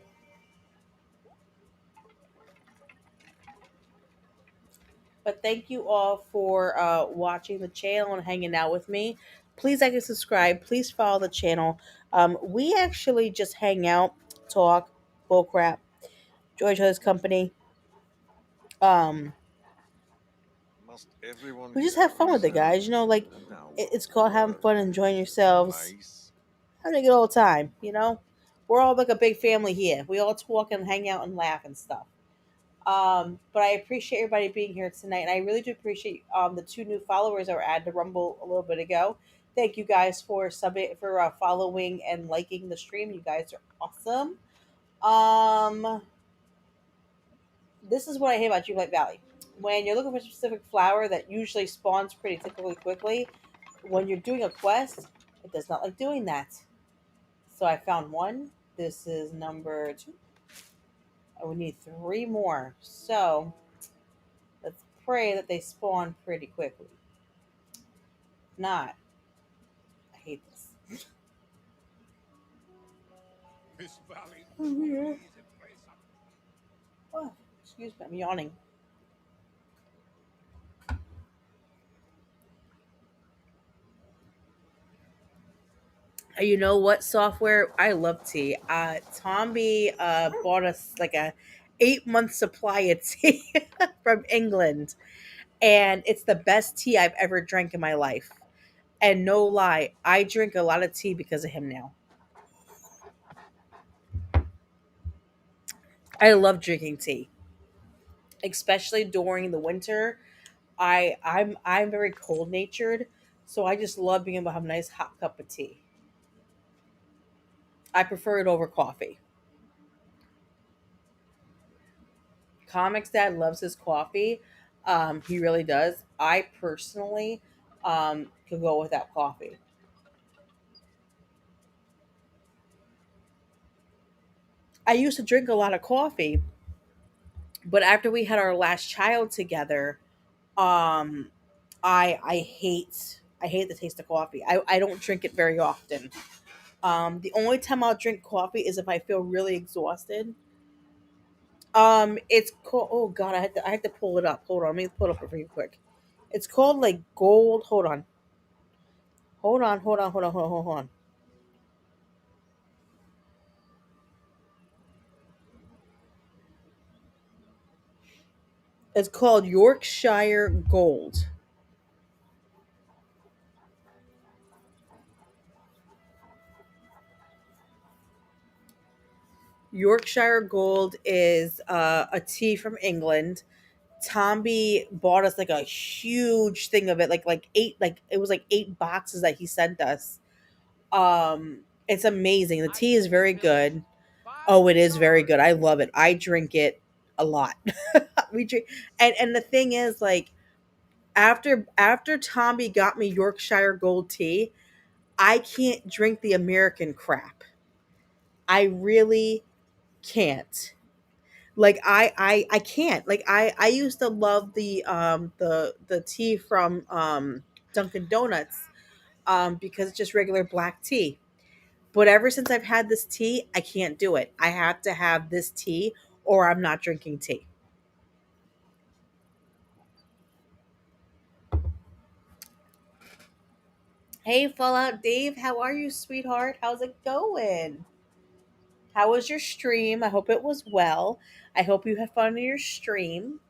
But thank you all for watching the channel and hanging out with me. Please like and subscribe. Please follow the channel. We actually just hang out, talk, bullcrap, enjoy each other's company. Um, Must everyone we just go have fun with it, guys. You know, like now it's called having fun, enjoying yourselves, mice? having a good old time. You know, we're all like a big family here. We all talk and hang out and laugh and stuff. But I appreciate everybody being here tonight, and I really do appreciate the two new followers that were added to Rumble a little bit ago. Thank you guys for following and liking the stream. You guys are awesome. Um, this is what I hate about Dreamlight Valley. When you're looking for a specific flower that usually spawns pretty typically quickly, when you're doing a quest, it does not like doing that. So I found one. This is number 2. And we need 3 more. So let's pray that they spawn pretty quickly. If not, I hate this. This valley Oh, yeah. Oh, excuse me, I'm yawning. You know what software? I love tea. Tommy bought us like a 8 month supply of tea from England, and it's the best tea I've ever drank in my life. And no lie, I drink a lot of tea because of him now. I love drinking tea, especially during the winter. I'm very cold natured, so I just love being able to have a nice hot cup of tea. I prefer it over coffee. Comics Dad loves his coffee. He really does. I personally could go without coffee. I used to drink a lot of coffee, but after we had our last child together, um, I hate the taste of coffee. I don't drink it very often. The only time I'll drink coffee is if I feel really exhausted. It's called. Oh God, I had to pull it up. Hold on, let me pull it up for you quick. It's called like gold. Hold on. It's called Yorkshire Gold. Yorkshire Gold is a tea from England. Tomby bought us like a huge thing of it, like eight, like it was like 8 boxes that he sent us. It's amazing. The tea is very good. Oh, it is very good. I love it. I drink it a lot. We drink, and the thing is, like after Tomby got me Yorkshire Gold tea, I can't drink the American crap. I really can't. Like I can't. Like I used to love the tea from Dunkin' Donuts because it's just regular black tea. But ever since I've had this tea, I can't do it. I have to have this tea or I'm not drinking tea. Hey, Fallout Dave, how are you, sweetheart? How's it going? How was your stream? I hope it was well. I hope you had fun in your stream.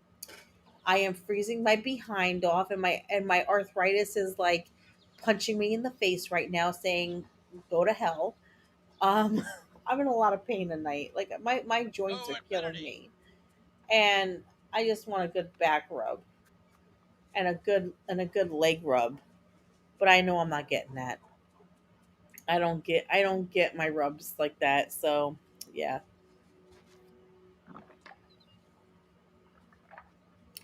I am freezing my behind off, and my arthritis is like punching me in the face right now, saying, "Go to hell." Um, I'm in a lot of pain tonight. Like my joints are killing me, and I just want a good back rub and a good leg rub. But I know I'm not getting that. I don't get my rubs like that. So yeah.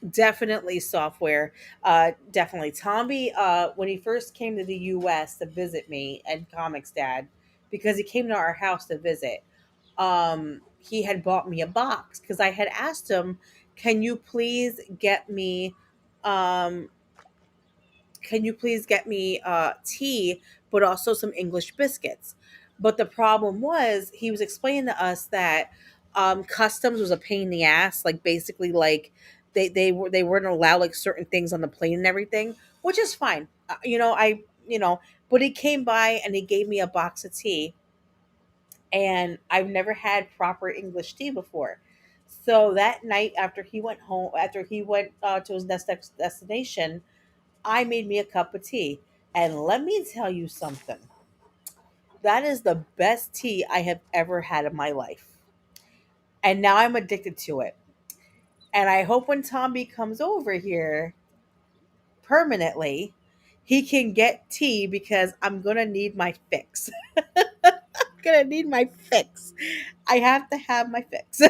Definitely software. Definitely. Tommy, when he first came to the US to visit me and Comics Dad, because he came to our house to visit, he had bought me a box because I had asked him, can you please get me um tea, but also some English biscuits? But the problem was he was explaining to us that customs was a pain in the ass. Like basically, like they weren't allowed like certain things on the plane and everything, which is fine. But he came by and he gave me a box of tea, and I've never had proper English tea before. So that night, after he went to his next destination, I made me a cup of tea. And let me tell you something. That is the best tea I have ever had in my life. And now I'm addicted to it. And I hope when Tommy comes over here permanently, he can get tea because I'm going to need my fix. I'm going to need my fix. I have to have my fix.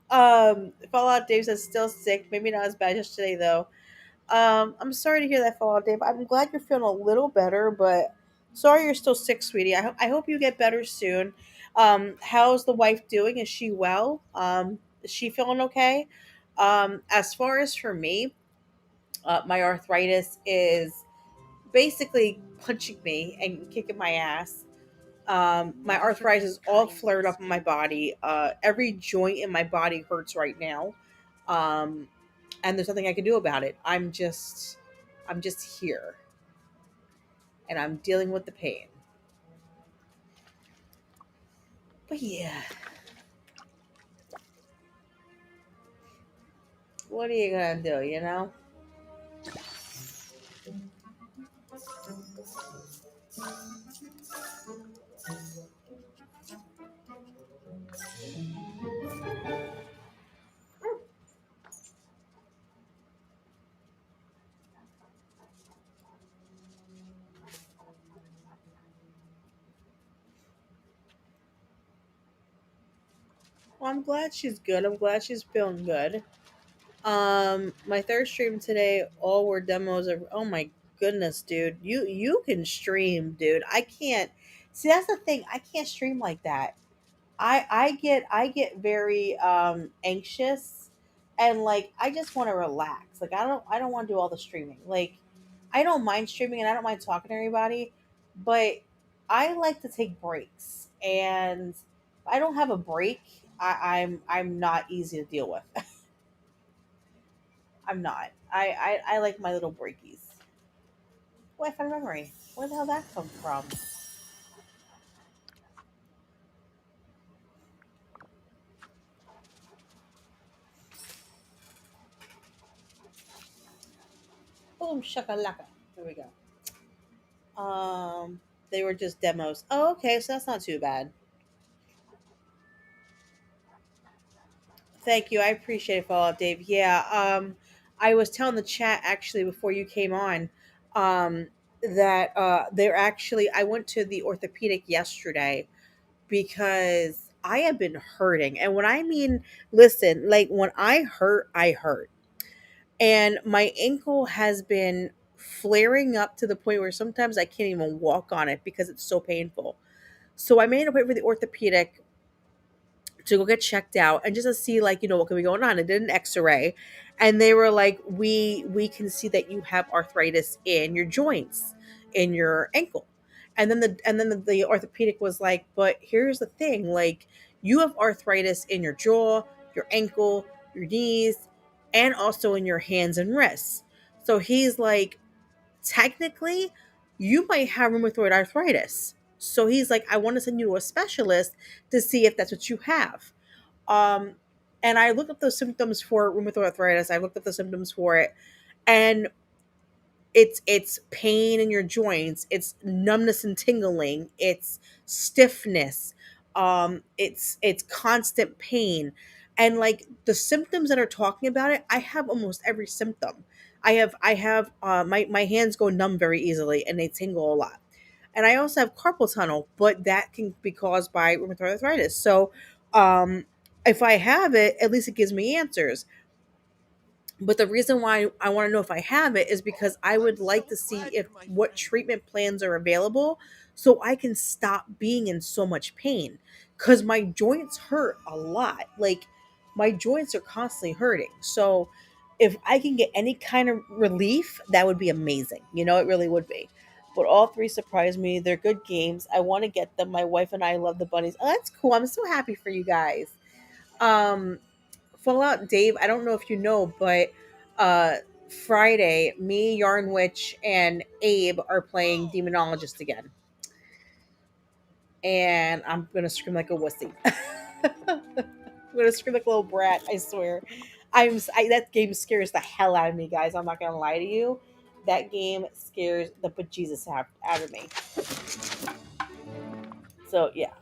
Fallout Dave says still sick. Maybe not as bad as yesterday, though. I'm sorry to hear that, Fallout Dave. I'm glad you're feeling a little better, but sorry you're still sick, sweetie. I hope you get better soon. How's the wife doing? Is she well? Is she feeling okay? As far as for me, my arthritis is basically punching me and kicking my ass. My arthritis is all flared up in my body. Every joint in my body hurts right now. Um, and there's nothing I can do about it. I'm just here. and I'm dealing with the pain. But yeah, what are you gonna do, you know? Well, I'm glad she's good. I'm glad she's feeling good. My third stream today, all were demos of. Oh my goodness, dude, you can stream, dude. I can't. See, that's the thing. I can't stream like that. I get very anxious, and like I just want to relax. Like I don't want to do all the streaming. Like I don't mind streaming and I don't mind talking to everybody, but I like to take breaks. And if I don't have a break, I'm not easy to deal with. I'm not. I like my little breakies. Wi-Fi memory. Where the hell that come from? Boom shakalaka. There we go. They were just demos. Oh, okay, so that's not too bad. Thank you. I appreciate it, follow up, Dave. Yeah. I was telling the chat actually before you came on, that they're actually. I went to the orthopedic yesterday because I have been hurting, and when I mean, listen, like when I hurt, and my ankle has been flaring up to the point where sometimes I can't even walk on it because it's so painful. So I made an appointment for the orthopedic to go get checked out and just to see, like, what could be going on. I did an x-ray, and they were like, we can see that you have arthritis in your joints, in your ankle. And then the orthopedic was like, but here's the thing, like, you have arthritis in your jaw, your ankle, your knees, and also in your hands and wrists. So he's like, technically, you might have rheumatoid arthritis. So he's like, I want to send you to a specialist to see if that's what you have. Um, and I looked up those symptoms for rheumatoid arthritis. I looked up the symptoms for it, and it's pain in your joints, it's numbness and tingling, it's stiffness, it's constant pain. And like the symptoms that are talking about it, I have almost every symptom. I have my hands go numb very easily and they tingle a lot. And I also have carpal tunnel, but that can be caused by rheumatoid arthritis. So um if I have it, at least it gives me answers. But the reason why I want to know if I have it is because I would like to see if what treatment plans are available so I can stop being in so much pain, cuz my joints hurt a lot. Like my joints are constantly hurting. So if I can get any kind of relief, that would be amazing. It really would be. But all three surprised me. They're good games. I want to get them. My wife and I love the bunnies. Oh, that's cool. I'm so happy for you guys. Um Fallout Dave, I don't know if you know, but uh Friday, me, Yarn Witch, and Abe are playing Demonologist again. And I'm gonna scream like a wussy. I'm gonna scream like a little brat, I swear. That game scares the hell out of me, guys. I'm not gonna lie to you. That game scares the bejesus out of me. So yeah.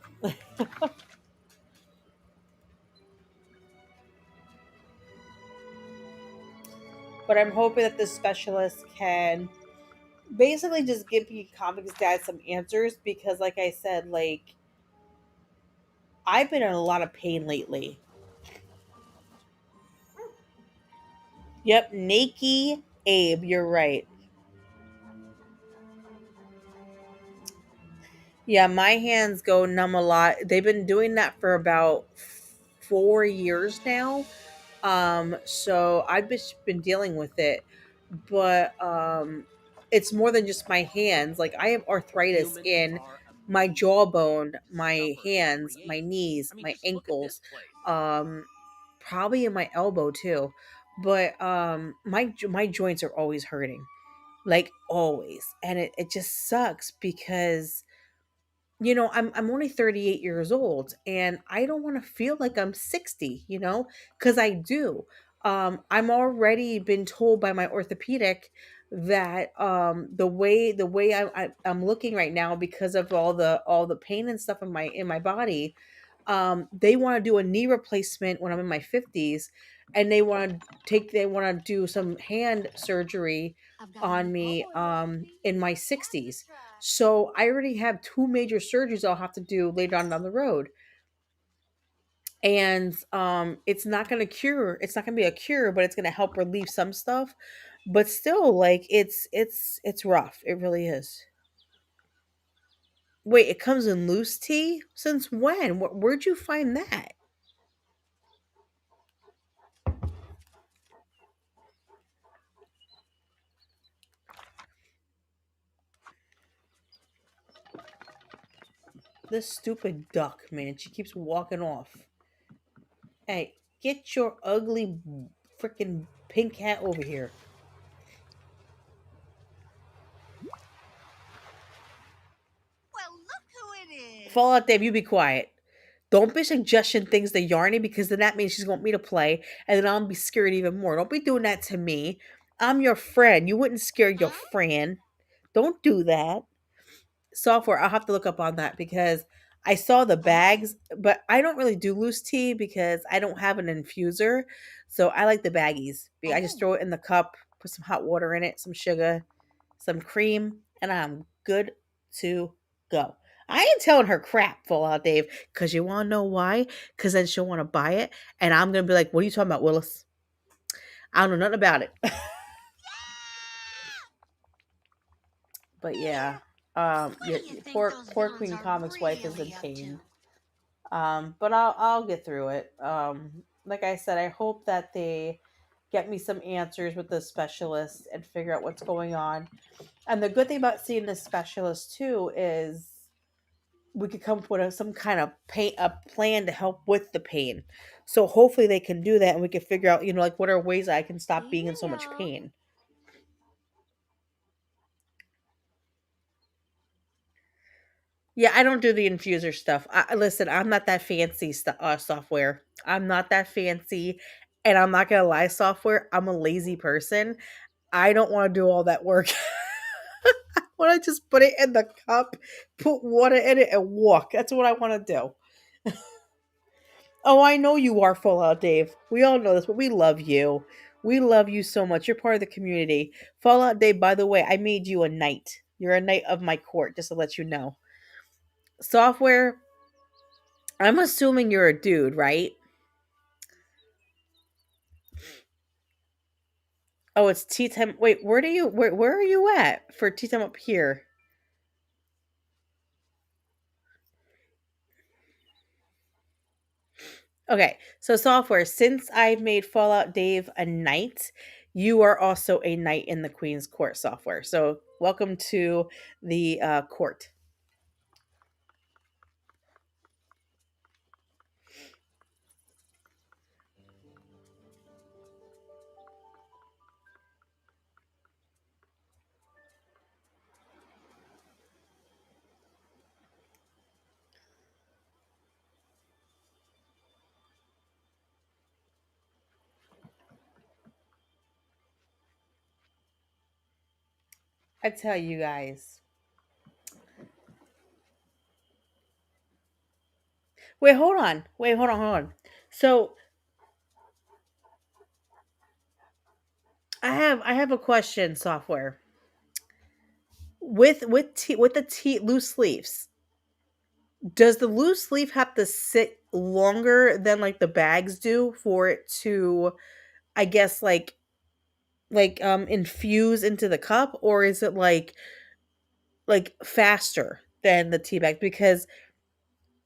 But I'm hoping that this specialist can basically just give you comics dad some answers, because like I said, like I've been in a lot of pain lately. Yep, Nakey Abe, you're right. Yeah, my hands go numb a lot. They've been doing that for about 4 years now. So I've just been dealing with it. But it's more than just my hands. Like I have arthritis Humans in are my amazing. jawbone, my Discover, hands, my create. knees, I mean, my just look at this ankles, place. um, probably in my elbow too. But my joints are always hurting. like always. And it just sucks because I'm only 38 years old and I don't want to feel like I'm 60, because I do. I'm already been told by my orthopedic that the way I'm looking right now because of all the pain and stuff in my body, they want to do a knee replacement when I'm in my 50s, and they want to do some hand surgery I've got a on new me toy recipe in my you have to 60s. try. So I already have two major surgeries I'll have to do later on down the road. And it's not going to be a cure, but it's going to help relieve some stuff. But still, like, it's rough. It really is. Wait, it comes in loose tea? Since when? Where'd you find that? This stupid duck, man. She keeps walking off. Hey, get your ugly freaking pink hat over here. Well, look who it is. Fallout Dave, you be quiet. Don't be suggesting things to Yarny, because then that means she's going me to play, and then I'll be scared even more. Don't be doing that to me. I'm your friend. You wouldn't scare your Huh? friend. Don't do that. Software, I'll have to look up on that because I saw the Oh. bags, but I don't really do loose tea because I don't have an infuser. So I like the baggies. I just Oh. throw it in the cup, put some hot water in it, some sugar, some cream, and I'm good to go. I ain't telling her crap, Fallout Dave, because you want to know why? Because then she'll want to buy it, and I'm going to be like, what are you talking about, Willis? I don't know nothing about it. But yeah, What your, do you your think poor those poor villains Queen are Comics wife is in really up to? pain. But I'll get through it. Like I said, I hope that they get me some answers with the specialist and figure out what's going on. And the good thing about seeing this specialist too is we could come up with some kind of a plan to help with the pain. So hopefully they can do that, and we can figure out, like, what are ways I can stop Here being in you so much go. pain. Yeah, I don't do the infuser stuff. Listen, I'm not that fancy software. I'm not that fancy, and I'm not gonna lie, software. I'm a lazy person. I don't want to do all that work. I want to just put it in the cup, put water in it, and walk. That's what I want to do. Oh, I know you are, Fallout Dave. We all know this, but we love you. We love you so much. You're part of the community. Fallout Dave, by the way, I made you a knight. You're a knight of my court, just to let you know. Software, I'm assuming you're a dude, right? Oh, it's tea time. Wait, where are you at for tea time up here? Okay, so software, since I've made Fallout Dave a knight, you are also a knight in the Queen's Court, software. So welcome to the court. I tell you guys. Wait, hold on. Wait, hold on. So I have a question, software. With the loose leaves, does the loose leaf have to sit longer than like the bags do for it to, I guess, infuse into the cup, or is it like faster than the tea bag? Because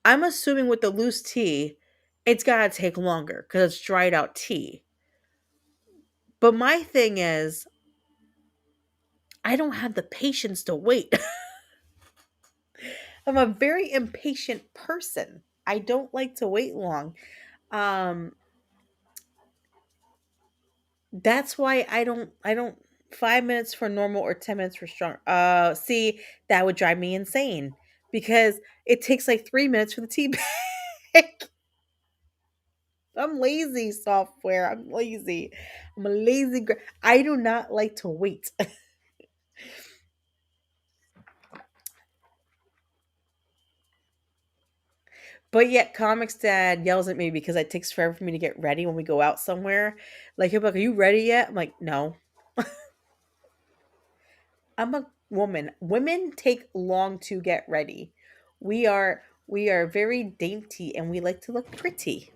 I'm assuming with the loose tea, it's gotta take longer because it's dried out tea. But my thing is, I don't have the patience to wait. I'm a very impatient person. I don't like to wait long. Um that's why I don't 5 minutes for normal or 10 minutes for strong. See, that would drive me insane because it takes like 3 minutes for the tea bag. I'm lazy, software. I'm lazy. I'm a lazy. I do not like to wait. But yet, Comics Dad yells at me because it takes forever for me to get ready when we go out somewhere. Like he'll be like, "Are you ready yet?" I'm like, "No." I'm a woman. Women take long to get ready. We are very dainty and we like to look pretty.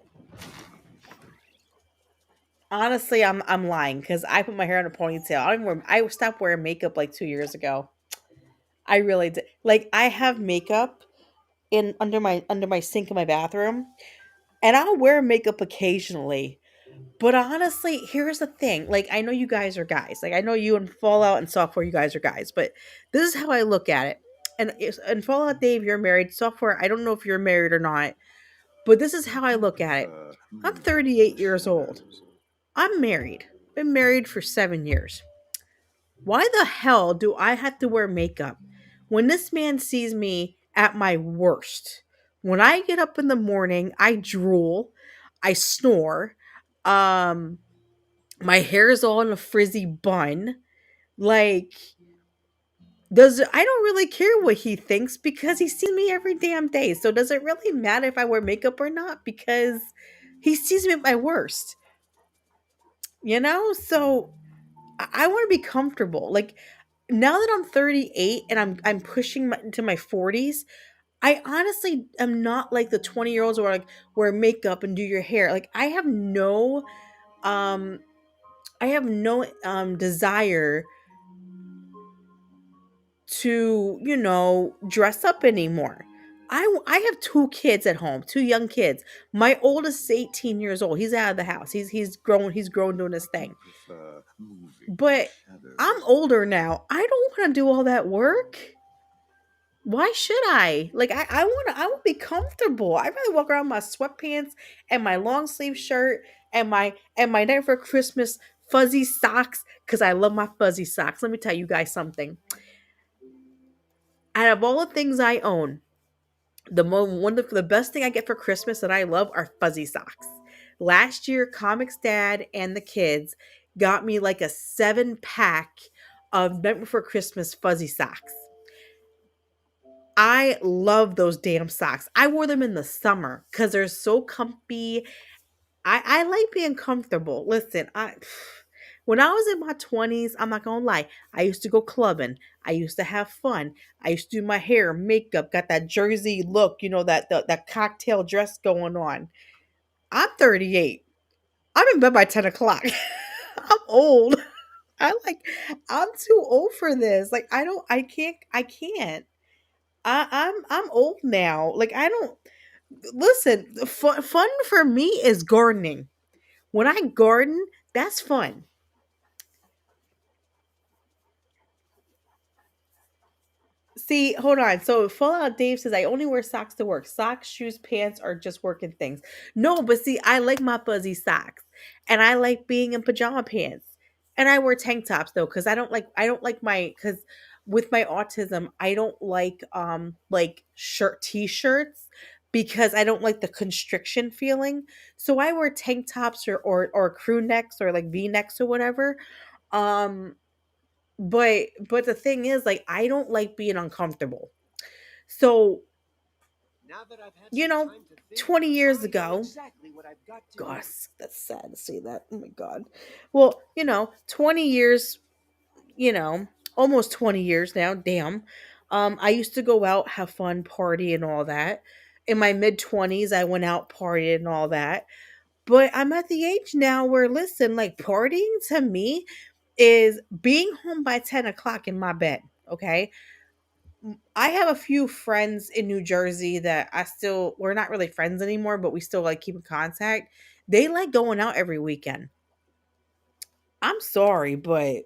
Honestly, I'm lying because I put my hair in a ponytail. I stopped wearing makeup like 2 years ago. I really did. Like I have makeup in under my sink in my bathroom, and I'll wear makeup occasionally. But honestly, here's the thing. Like I know you guys are guys. Like I know you and Fallout and Software, you guys are guys. But this is how I look at it. And Fallout Dave, you're married. Software, I don't know if you're married or not. But this is how I look at it. I'm 38 years old. I'm married. Been married for 7 years. Why the hell do I have to wear makeup when this man sees me at my worst? When I get up in the morning, I drool, I snore, um, my hair is all in a frizzy bun. Like, does I don't really care what he thinks because he sees me every damn day. So does it really matter if I wear makeup or not? Because he sees me at my worst, you know? So I want to be comfortable. Like now that I'm 38 and I'm pushing into my 40s, I honestly am not like the 20-year-olds who are like wear makeup and do your hair. Like um I have no desire to, dress up anymore. I have two kids at home, two young kids. My oldest is 18 years old. He's out of the house. He's grown doing his thing. But I'm older now. I don't want to do all that work. Why should I? Like I want to be comfortable. I'd rather walk around in my sweatpants and my long sleeve shirt and my night for Christmas fuzzy socks because I love my fuzzy socks. Let me tell you guys something. Out of all the things I own, the best thing I get for Christmas that I love are fuzzy socks. Last year, Comics Dad and the kids got me like a 7 pack of Night Before Christmas fuzzy socks. I love those damn socks. I wore them in the summer because they're so comfy. I like being comfortable. Listen, I when I was in my 20s, I'm not gonna lie, I used to go clubbing. I used to have fun. I used to do my hair, makeup, got that Jersey look, that cocktail dress going on. I'm 38. I'm in bed by 10 o'clock. I'm old. I like I'm too old for this. Like I can't. I'm old now. Like I don't listen. Fun for me is gardening. When I garden, that's fun. See, hold on. So Fallout Dave says I only wear socks to work. Socks, shoes, pants are just working things. No, but see, I like my fuzzy socks, and I like being in pajama pants, and I wear tank tops though because I don't like my because with my autism I don't like shirt t-shirts because I don't like the constriction feeling. So I wear tank tops or crew necks or like V necks or whatever. Um, but the thing is, like, I don't like being uncomfortable. So, Now that I've had you some know, time to think, 20 years I know ago, exactly what I've got to do. gosh, that's sad to see that. Oh my God. Well, 20 years, almost 20 years now, damn. I used to go out, have fun, party, and all that. In my mid 20s, I went out, partied, and all that. But I'm at the age now where, listen, like, partying to me is being home by 10 o'clock in my bed. Okay. I have a few friends in New Jersey that we're not really friends anymore, but we still like keep in contact. They like going out every weekend. I'm sorry, but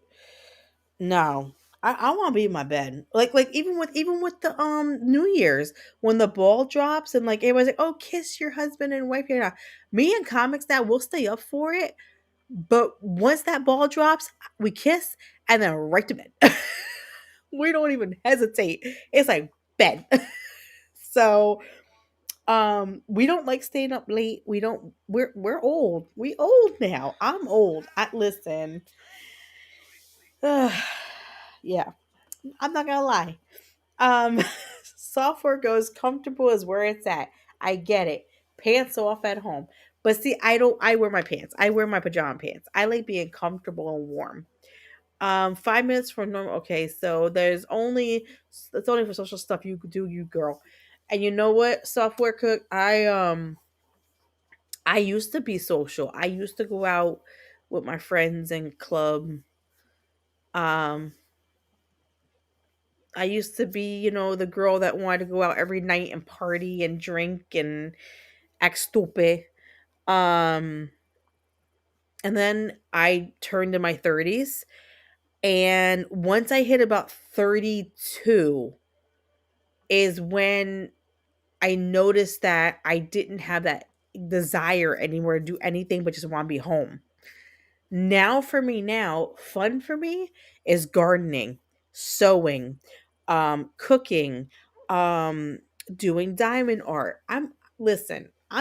no. I want to be in my bed. Like even with the New Year's when the ball drops and like everybody's like, "Oh, kiss your husband and wife." Me and Comics that will stay up for it. But once that ball drops, we kiss and then right to bed. We don't even hesitate. It's like bed. So we don't like staying up late. We're old. We old now. I'm old. I listen. Yeah, I'm not gonna lie. Um software goes comfortable is where it's at. I get it. Pants off at home. But see, I wear my pants. I wear my pajama pants. I like being comfortable and warm. 5 minutes for normal. Okay, so it's only for social stuff you could do, you girl. And you know what, software cook? I used to be social. I used to go out with my friends and club. Um, I used to be, the girl that wanted to go out every night and party and drink and act stupid. Um, and then I turned in my 30s. And once I hit about 32 is when I noticed that I didn't have that desire anymore to do anything but just want to be home. Now for me now, fun for me is gardening, sewing, cooking, um, doing diamond art. I'm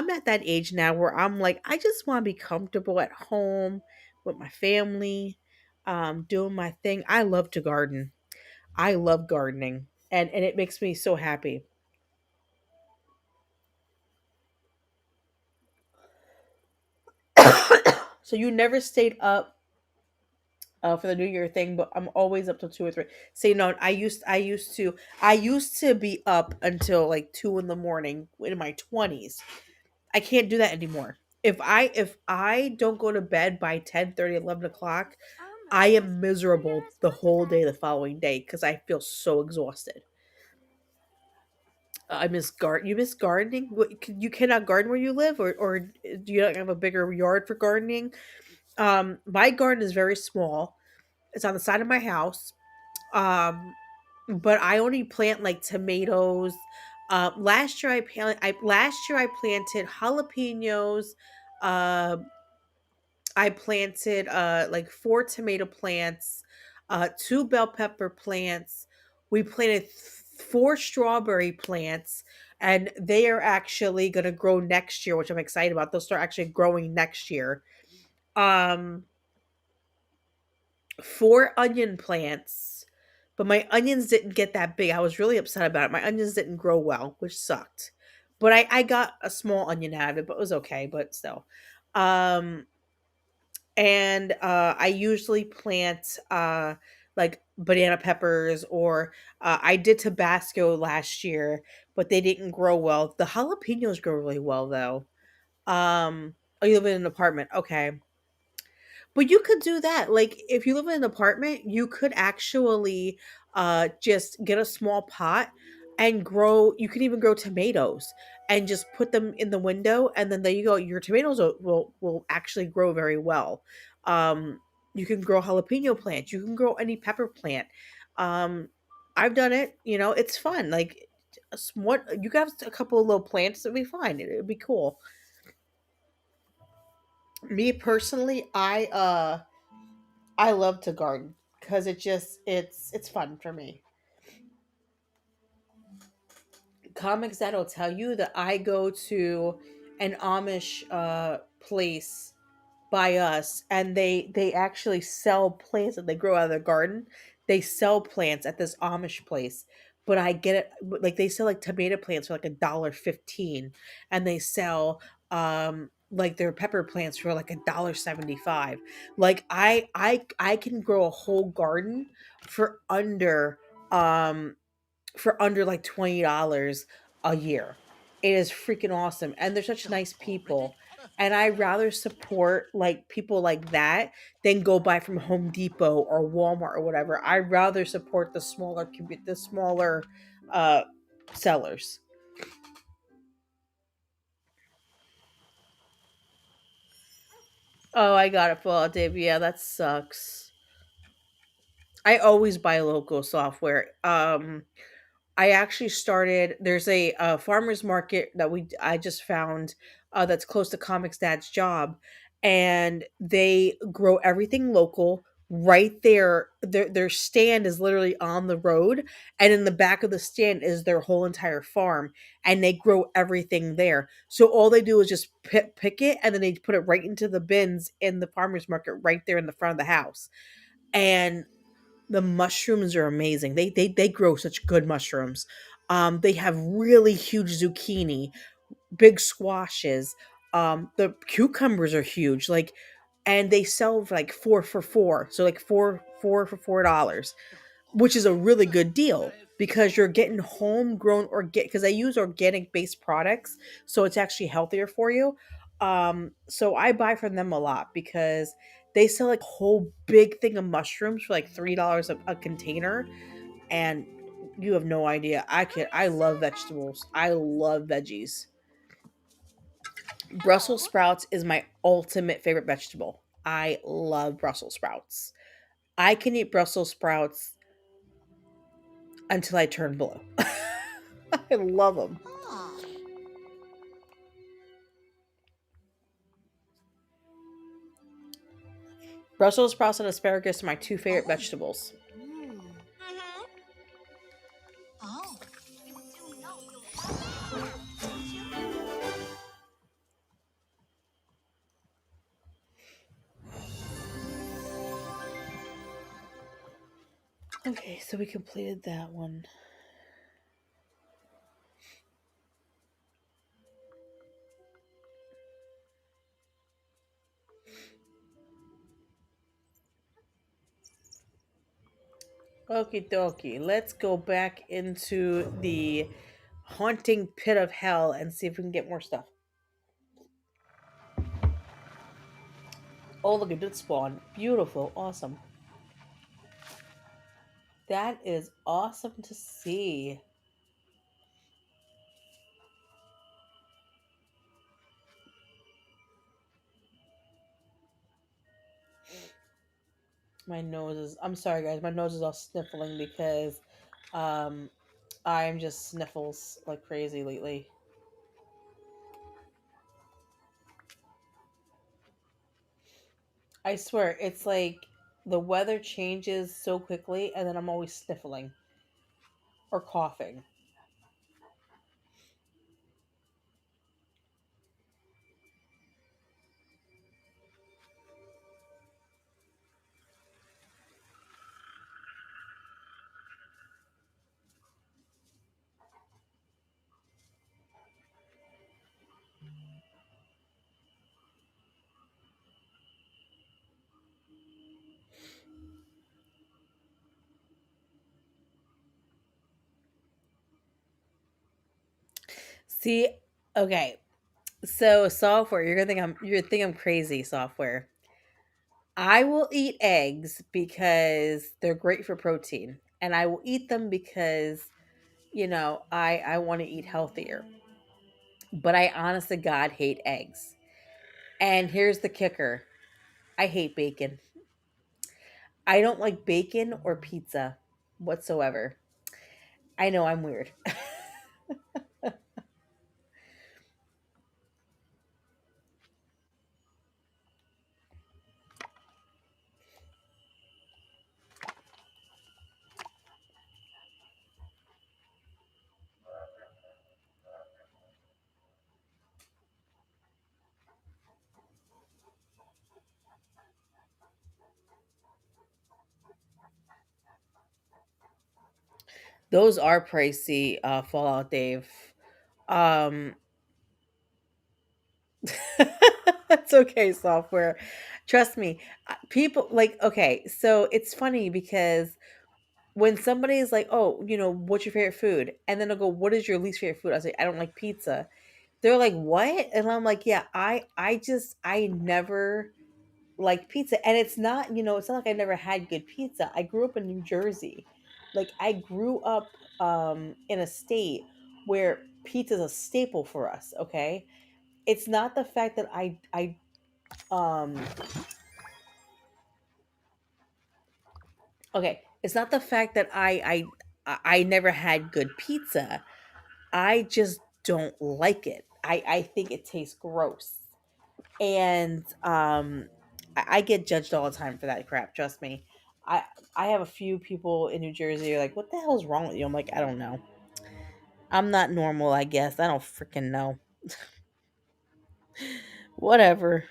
at that age now where I'm like, I just want to be comfortable at home with my family, doing my thing. I love to garden. I love gardening. And it makes me so happy. So you never stayed up for the New Year thing, but I'm always up till 2 or 3. Say no, I used to be up until like 2 in the morning in my 20s. I can't do that anymore. If I don't go to bed by 10:30, 11 o'clock, I am miserable the whole day the following day because I feel so exhausted. I miss garden. You miss gardening. You cannot garden where you live, or do you not have a bigger yard for gardening? My garden is very small. It's on the side of my house. But I only plant like tomatoes. Last year I planted jalapenos. Uh, I planted like 4 tomato plants, 2 bell pepper plants. We planted 4 strawberry plants, and they are actually gonna grow next year, which I'm excited about. They'll start actually growing next year. Um, 4 onion plants, but my onions didn't get that big. I was really upset about it. My onions didn't grow well, which sucked. But I got a small onion out of it, but it was okay, but still. Um and I usually plant like banana peppers, or I did Tabasco last year, but they didn't grow well. The jalapenos grow really well though. Oh, you live in an apartment. Okay. But you could do that. Like if you live in an apartment, you could actually just get a small pot and grow. You can even grow tomatoes and just put them in the window, and then there you go. Your tomatoes will actually grow very well. Um you can grow jalapeno plants. You can grow any pepper plant. Um I've done it, it's fun. Like what you got a couple of little plants, it'll be fine. It'll be cool. Me personally, I love to garden because it's fun for me. Comics that'll tell you that I go to an Amish place by us, and they actually sell plants that they grow out of their garden. They sell plants at this Amish place, but I get it, like they sell like tomato plants for like $1.15, and they sell like their pepper plants for like $1.75. Like I can grow a whole garden for under um like $20 a year. It is freaking awesome. And they're such nice people. And I rather support like people like that than go buy from Home Depot or Walmart or whatever. I rather support the smaller uh sellers. Oh, I got it full, Dave. Yeah, that sucks. I always buy local software. I actually started. There's a farmers market that I just found that's close to Comics Dad's job, and they grow everything local right there. Their stand is literally on the road, and in the back of the stand is their whole entire farm, and they grow everything there. So all they do is just pick it, and then they put it right into the bins in the farmers market right there in the front of the house. And the mushrooms are amazing. They grow such good mushrooms. They have really huge zucchini, big squashes. The cucumbers are huge. Like, and they sell for like four for four. So like four for $4, which is a really good deal because you're getting homegrown organic. Because I use organic based products, so it's actually healthier for you. So I buy from them a lot because they sell like a whole big thing of mushrooms for like $3 a container, and you have no idea. I love vegetables. I love veggies. Brussels sprouts is my ultimate favorite vegetable. I love Brussels sprouts. I can eat Brussels sprouts until I turn blue. I love them. Ah. Brussels sprouts and asparagus are my two favorite Oh. vegetables. Mm. Oh. Okay, so we completed that one. Okie dokie. Let's go back into the haunting pit of hell and see if we can get more stuff. Oh, look, it did spawn. Beautiful. Awesome. That is awesome to see. My nose is. I'm sorry, guys. My nose is all sniffling because um, I'm just sniffles like crazy lately. I swear, it's like the weather changes so quickly, and then I'm always sniffling or coughing. See, okay, so software, you're gonna think I'm crazy. Software, I will eat eggs because they're great for protein, and I will eat them because I want to eat healthier. But I honest to God hate eggs. And here's the kicker: I hate bacon. I don't like bacon or pizza whatsoever. I know I'm weird. Those are pricey, Fallout Dave. Um, it's okay, software. Trust me. People like, okay, so it's funny because when somebody is like, "Oh, what's your favorite food?" and then they'll go, "What is your least favorite food?" I say, "I don't like pizza." They're like, "What?" And I'm like, "Yeah, I never like pizza." And it's not like I never had good pizza. I grew up in New Jersey. Like, I grew up in a state where pizza is a staple for us, okay? It's not the fact that um okay, it's not the fact that I never had good pizza. I just don't like it. I think it tastes gross. And I get judged all the time for that crap. Trust me. I I have a few people in New Jersey who are like, "What the hell's wrong with you?" I'm like, "I don't know. I'm not normal. I guess I don't freaking know. Whatever.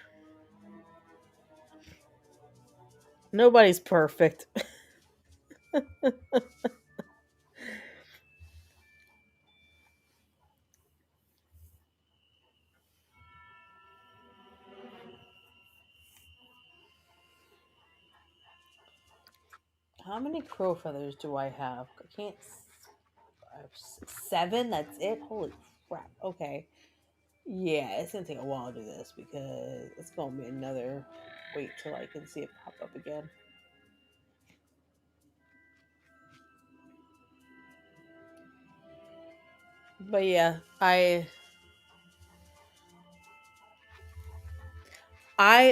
Nobody's perfect." How many crow feathers do I have? I can't. I have seven. That's it. Holy crap. Okay. Yeah, it's gonna take a while to do this because it's gonna be another wait till I can see it pop up again. But yeah, I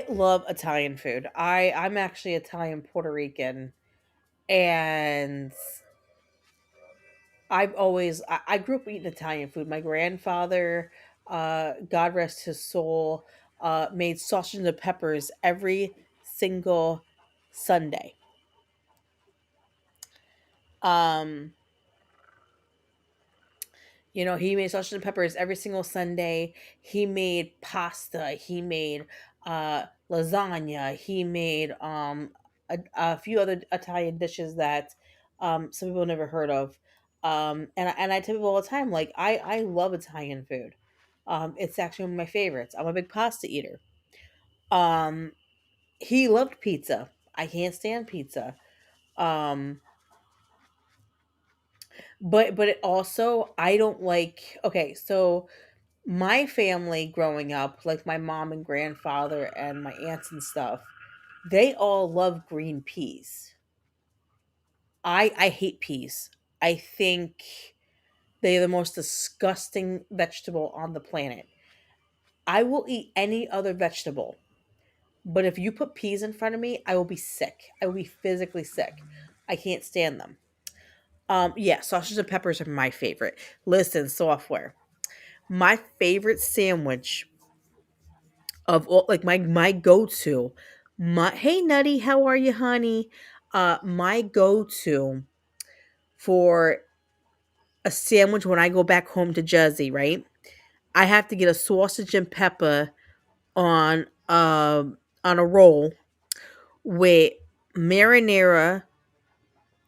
love Italian food. I'm actually Italian Puerto Rican, and I grew up eating Italian food. My grandfather, God rest his soul, made sausage and peppers every single Sunday. Um, he made sausage and peppers every single Sunday. He made pasta. He made lasagna. He made a few other Italian dishes that some people never heard of. And I tell people all the time, like I love Italian food. It's actually one of my favorites. I'm a big pasta eater. Um, he loved pizza. I can't stand pizza. Um, but it also I don't like. Okay, so my family growing up, like my mom and grandfather and my aunts and stuff, they all love green peas. I hate peas. I think they're the most disgusting vegetable on the planet. I will eat any other vegetable, but if you put peas in front of me, I will be sick. I will be physically sick. I can't stand them. Yeah, sausage and peppers are my favorite. Listen, software. My favorite sandwich of all, like my go-to, my hey Nutty, how are you, honey? My go-to for a sandwich when I go back home to Jersey, right? I have to get a sausage and pepper on on a roll with marinara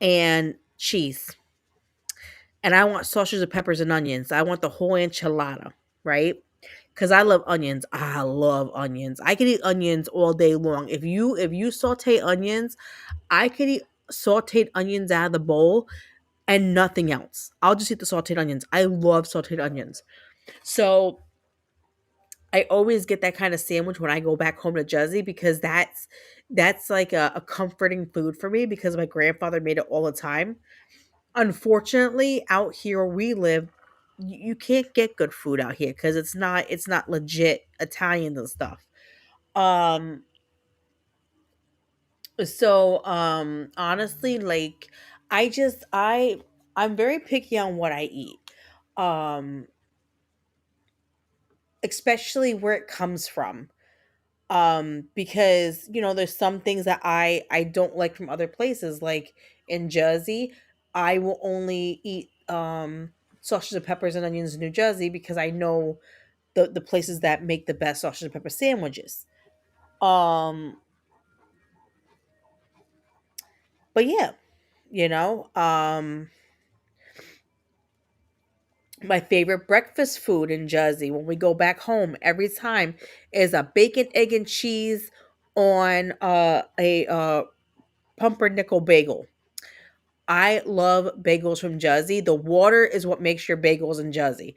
and cheese. And I want sausage and peppers and onions. I want the whole enchilada, right? Because I love onions. I love onions. I can eat onions all day long. If you saute onions, I could eat sauteed onions out of the bowl and nothing else. I'll just eat the sauteed onions. I love sauteed onions. So I always get that kind of sandwich when I go back home to Jersey because that's like a comforting food for me because my grandfather made it all the time. Unfortunately, out here where we live, you can't get good food out here because it's not legit Italian and stuff. Um, so honestly, like I just I'm very picky on what I eat. Um, especially where it comes from. Because there's some things that I don't like from other places, like in Jersey. I will only eat sausage and peppers and onions in New Jersey because I know the places that make the best sausage and pepper sandwiches. um but yeah, you know um my favorite breakfast food in Jersey when we go back home every time is a bacon, egg, and cheese on a pumpernickel bagel. I love bagels from Jersey. The water is what makes your bagels in Jersey.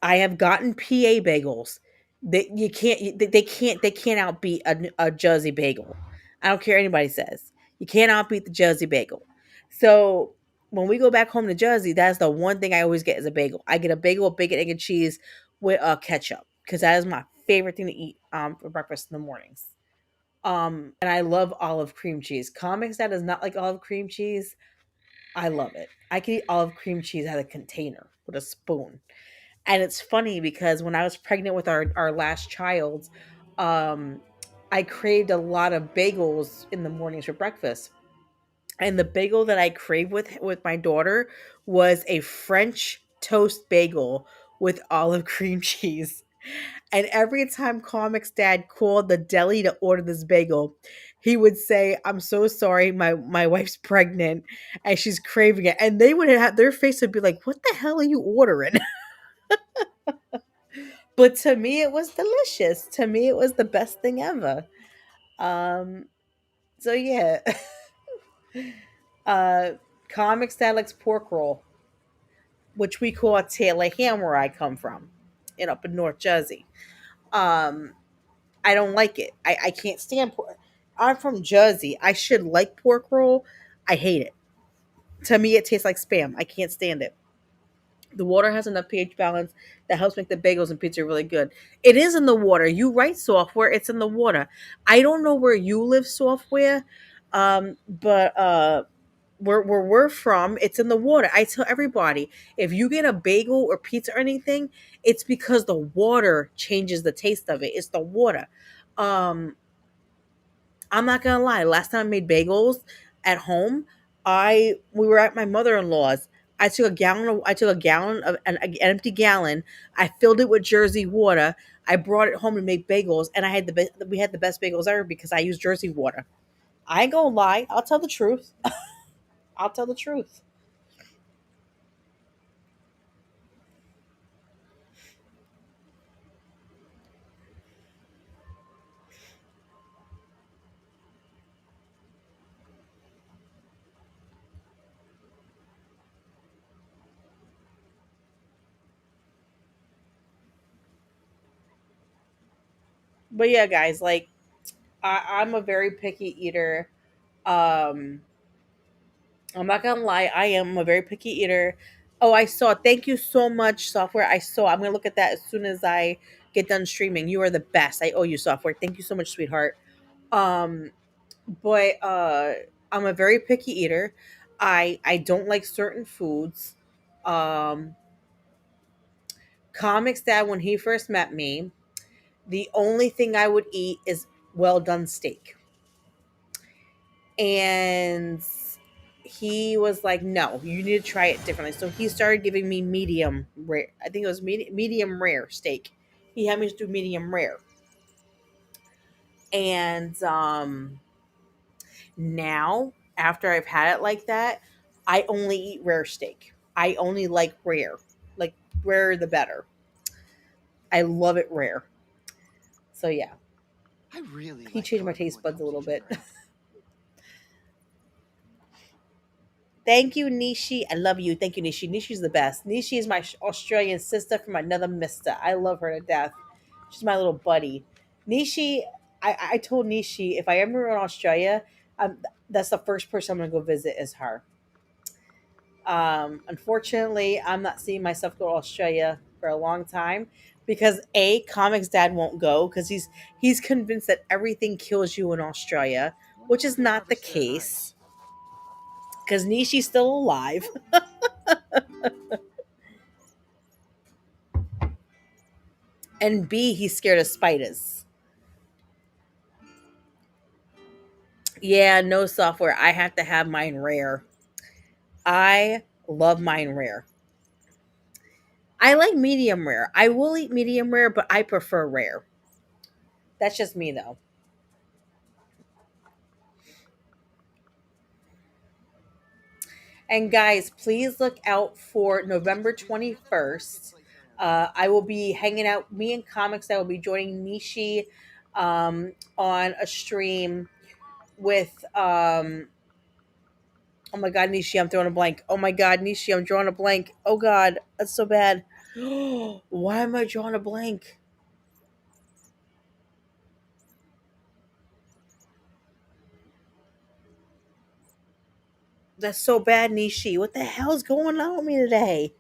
I have gotten PA bagels. They can't outbeat a Jersey bagel. I don't care what anybody says. You can't outbeat the Jersey bagel. So when we go back home to Jersey, that's the one thing I always get is a bagel. I get a bagel with bacon, egg, and cheese with ketchup because that is my favorite thing to eat for breakfast in the mornings. And I love olive cream cheese. Comics that is not like olive cream cheese, I love it. I can eat olive cream cheese out of a container with a spoon. And it's funny because when I was pregnant with our last child, um, I craved a lot of bagels in the mornings for breakfast. And the bagel that I craved with my daughter was a French toast bagel with olive cream cheese. And every time Comic's dad called the deli to order this bagel, he would say, "I'm so sorry, my wife's pregnant and she's craving it." And they would have their face would be like, "What the hell are you ordering?" But to me, it was delicious. To me, it was the best thing ever. Um, so yeah, uh, Comic's dad likes pork roll, which we call a Taylor ham where I come from, and up in North Jersey. Um, I don't like it. I can't stand pork. I'm from Jersey. I should like pork roll. I hate it. To me, it tastes like spam. I can't stand it. The water has enough pH balance that helps make the bagels and pizza really good. It is in the water. You write software, it's in the water. I don't know where you live, software, but where we're from, it's in the water. I tell everybody, if you get a bagel or pizza or anything, it's because the water changes the taste of it. It's the water. Um, I'm not gonna lie. Last time I made bagels at home, I we were at my mother in law's. I took a gallon of an empty gallon. I filled it with Jersey water. I brought it home to make bagels, and we had the best bagels ever because I used Jersey water. I ain't gonna lie. I'll tell the truth. I'll tell the truth. But yeah, guys, like I'm a very picky eater. Um, I'm not gonna lie, I am a very picky eater. Oh, I saw. Thank you so much, software. I saw. I'm gonna look at that as soon as I get done streaming. You are the best. I owe you, software. Thank you so much, sweetheart. Um, but I'm a very picky eater. I don't like certain foods. Um, Comics dad, when he first met me, the only thing I would eat is well done steak. And he was like, "No, you need to try it differently." So he started giving me medium rare. I think it was medium rare steak. He had me do medium rare, and now after I've had it like that, I only eat rare steak. I only like rare, like rare the better. I love it rare. So yeah, I really he like changed how my taste everyone buds a helps little each bit. other out. Thank you, Nishi. I love you. Thank you, Nishi. Nishi's the best. Nishi is my Australian sister from another mister. I love her to death. She's my little buddy. Nishi, I told Nishi if I ever in Australia, that's the first person I'm going to go visit is her. Unfortunately, I'm not seeing myself go to Australia for a long time because Comics Dad won't go because he's convinced that everything kills you in Australia, Wonder which what is they not the harvest there at case night. because Nishi's still alive. And B, he's scared of spiders. Yeah, no, software. I have to have mine rare. I love mine rare. I like medium rare. I will eat medium rare, but I prefer rare. That's just me though. And guys, please look out for November 21st. I will be hanging out, me and Comics, I will be joining Nishi on a stream with oh my god, Nishi, I'm throwing a blank. Oh my god, Nishi, I'm drawing a blank. Oh god, that's so bad. Why am I drawing a blank? That's so bad, Nishi. What the hell's going on with me today?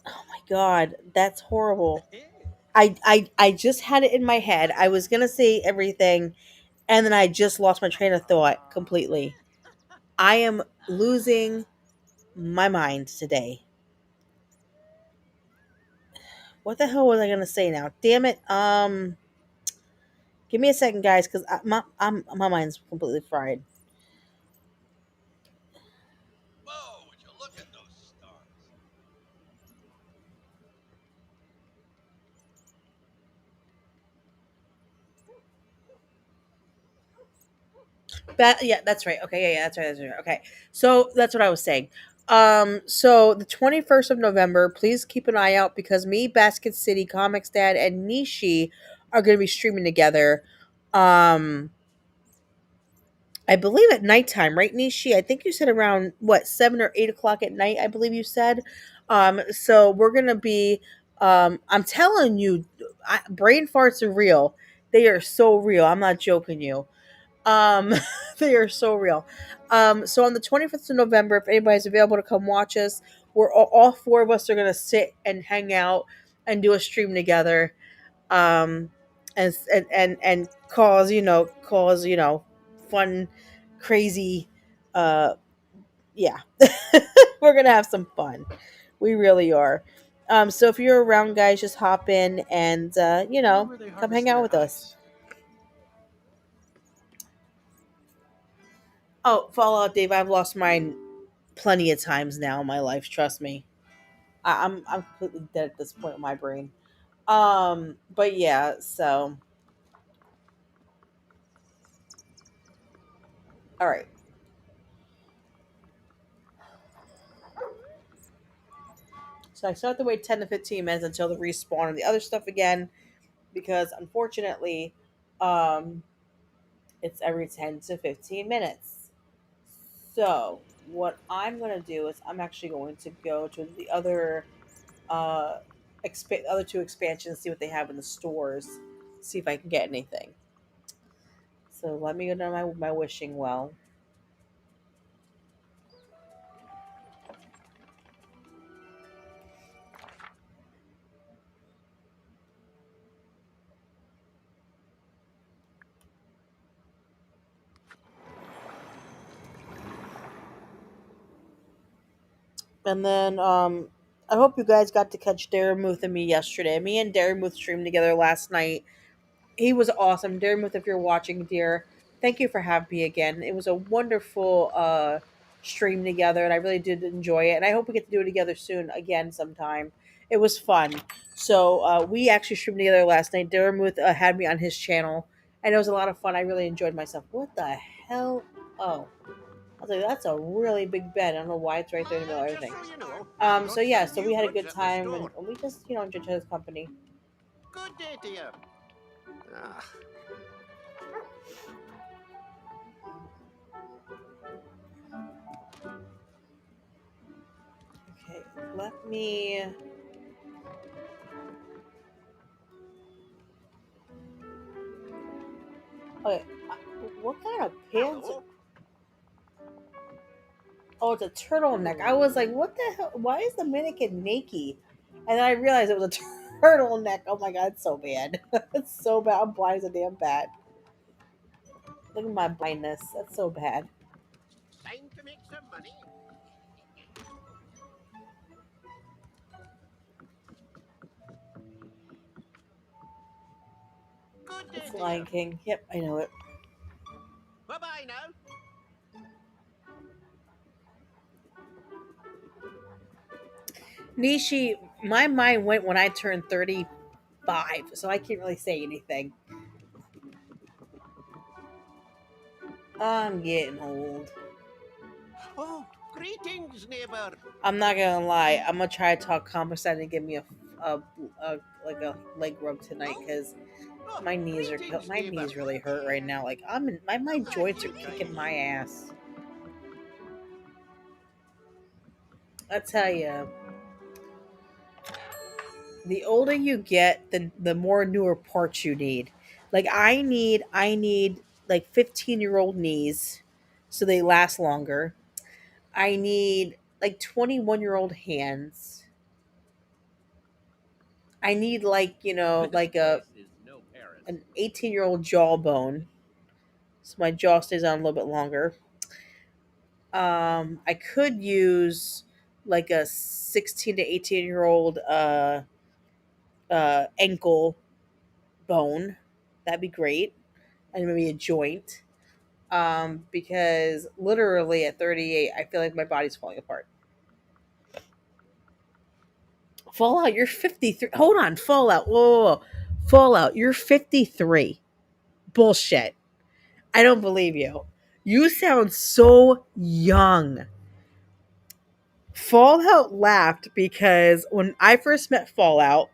Oh my god, that's horrible. I just had it in my head. I was gonna say everything, and then I just lost my train of thought completely. I am losing my mind today. What the hell was I gonna say now? Damn it. Give me a second, guys, because my mind's completely fried. Whoa, would you look at those stars? Yeah, that's right. Okay, yeah, that's right. That's right. Okay, so that's what I was saying. So the 21st of November, please keep an eye out because me, Basket City, Comics Dad, and Nishi are going to be streaming together. Um, I believe at nighttime, right, Nishi? I think you said around what 7 or 8 o'clock at night. I believe you said. So we're gonna be. I'm telling you, brain farts are real. They are so real. I'm not joking you. Um, they are so real. So on the 25th of November, if anybody's available to come watch us, we're all four of us are gonna sit and hang out and do a stream together. Um, and cause fun, crazy. Uh, yeah, we're gonna have some fun. We really are. So if you're around, guys, just hop in and Where were they come hang harvesting out their with us. hides? Oh, Fallout Dave, I've lost mine plenty of times now in my life. Trust me, I'm completely dead at this point in my brain. But yeah, so all right. So I still have to wait 10 to 15 minutes until the respawn and the other stuff again, because unfortunately, um, it's every 10 to 15 minutes. So what I'm gonna do is I'm actually going to go to the uh, other two expansions, see what they have in the stores, see if I can get anything. So let me go down my wishing well. And then I hope you guys got to catch Daramuth and me yesterday. Me and Daramuth streamed together last night. He was awesome. Daramuth, if you're watching, dear, thank you for having me again. It was a wonderful stream together, and I really did enjoy it. And I hope we get to do it together soon again sometime. It was fun. So we actually streamed together last night. Daramuth had me on his channel, and it was a lot of fun. I really enjoyed myself. What the hell? Oh, I was like, that's a really big bed. I don't know why it's right there in the middle of Just everything. so you know, I've So got yeah, some so new we had a goods good at the time, store. and we just enjoyed each other's company. Good day to you. Ah, Okay, let me. Okay, what kind of pants? hello. Oh, it's a turtleneck. I was like, what the hell? Why is the mannequin naked? And then I realized it was a turtleneck. Oh my god, it's so bad. It's so bad. I'm blind as a damn bat. Look at my blindness. That's so bad. Time to make some money. Good day It's to you. Lion King. Yep, I know it. Bye bye now. Nishi, my mind went when I turned 35, so I can't really say anything. I'm getting old. Oh, greetings, neighbor. I'm not gonna lie. I'm gonna try to talk Composite and give me a, a like a leg rub tonight because Oh, my knees are greetings, my neighbor. knees really hurt right now. Like my Have joints are you kicking time? my ass. I tell you, the older you get, the more newer parts you need. Like I need like 15-year-old knees, so they last longer. I need like 21-year-old hands. I need like This like a place is no Paris. an 18-year-old jawbone, so my jaw stays on a little bit longer. I could use like a 16 to 18-year-old ankle bone. That'd be great. And maybe a joint. Because literally at 38, I feel like my body's falling apart. Fallout, you're 53. Hold on, Fallout. Whoa, whoa, whoa. Fallout, you're 53. Bullshit. I don't believe you. You sound so young. Fallout laughed because when I first met Fallout,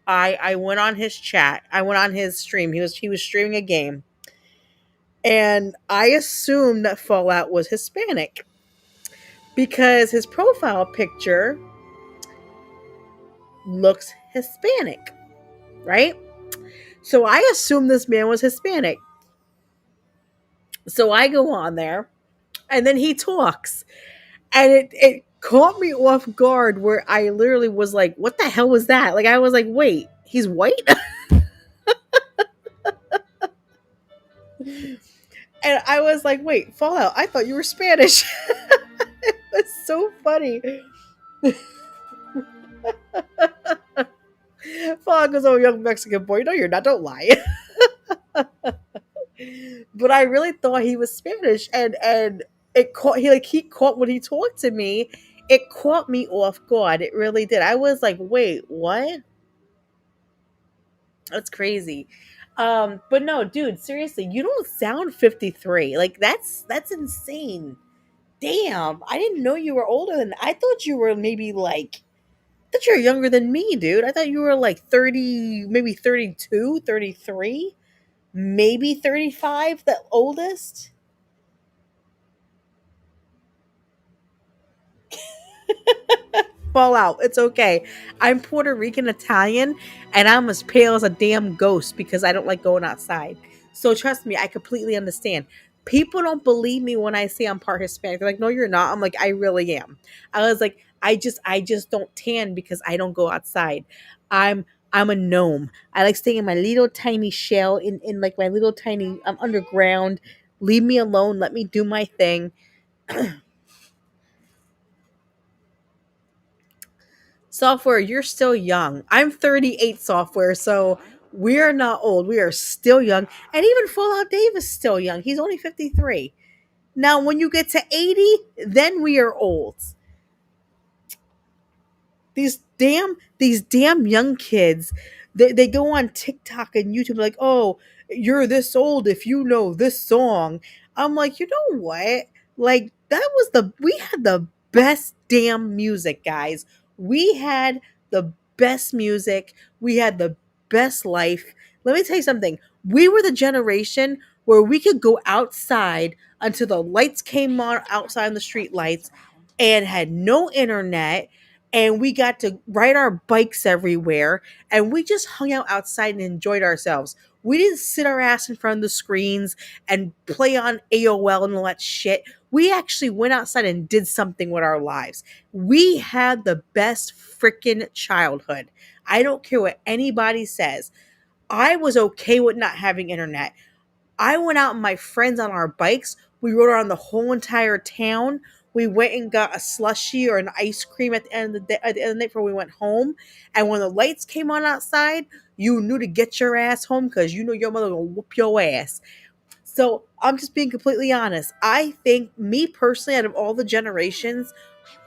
I went on his chat. I went on his stream. He was streaming a game. And I assumed that Fallout was Hispanic because his profile picture looks Hispanic, right? So I assumed this man was Hispanic. So I go on there and then he talks. And it caught me off guard where I literally was like, what the hell was that? Like I was like, wait, he's white? And I was like, wait, Fallout, I thought you were Spanish. It was so funny. Fallout goes, oh, young Mexican boy. No, you're not. Don't lie. But I really thought he was Spanish, and he caught when he talked to me. It caught me off guard. It really did. I was like, wait, what? That's crazy. But no, dude, seriously, you don't sound 53. Like that's insane. Damn, I didn't know you were older than I thought you were maybe like I thought you were younger than me, dude. I thought you were like 30, maybe 32, 33, maybe 35, the oldest. Fall out. It's okay. I'm Puerto Rican Italian and I'm as pale as a damn ghost because I don't like going outside. So trust me, I completely understand. People don't believe me when I say I'm part Hispanic. They're like, no, you're not. I'm like, I really am. I was like, I just don't tan because I don't go outside. I'm I'm a gnome. I like staying in my little tiny shell in like my little tiny I'm underground. Leave me alone. Let me do my thing. Software, you're still young. I'm 38 software, so we are not old. We are still young. And even Fallout Dave is still young. He's only 53. Now, when you get to 80, then we are old. These damn young kids, they go on TikTok and YouTube like, oh, you're this old if you know this song. I'm like, you know what? Like that was we had the best damn music, guys. We had the best music. We had the best life. Let me tell you something. We were the generation where we could go outside until the lights came on outside on the street lights and had no internet and we got to ride our bikes everywhere and we just hung out outside and enjoyed ourselves. We didn't sit our ass in front of the screens and play on AOL and all that shit. We actually went outside and did something with our lives. We had the best freaking childhood. I don't care what anybody says. I was okay with not having internet. I went out with my friends on our bikes. We rode around the whole entire town. We went and got a slushie or an ice cream at the end of the day, at the end of the night before we went home. And when the lights came on outside, you knew to get your ass home because you know your mother gonna whoop your ass. So I'm just being completely honest. I think me personally, out of all the generations,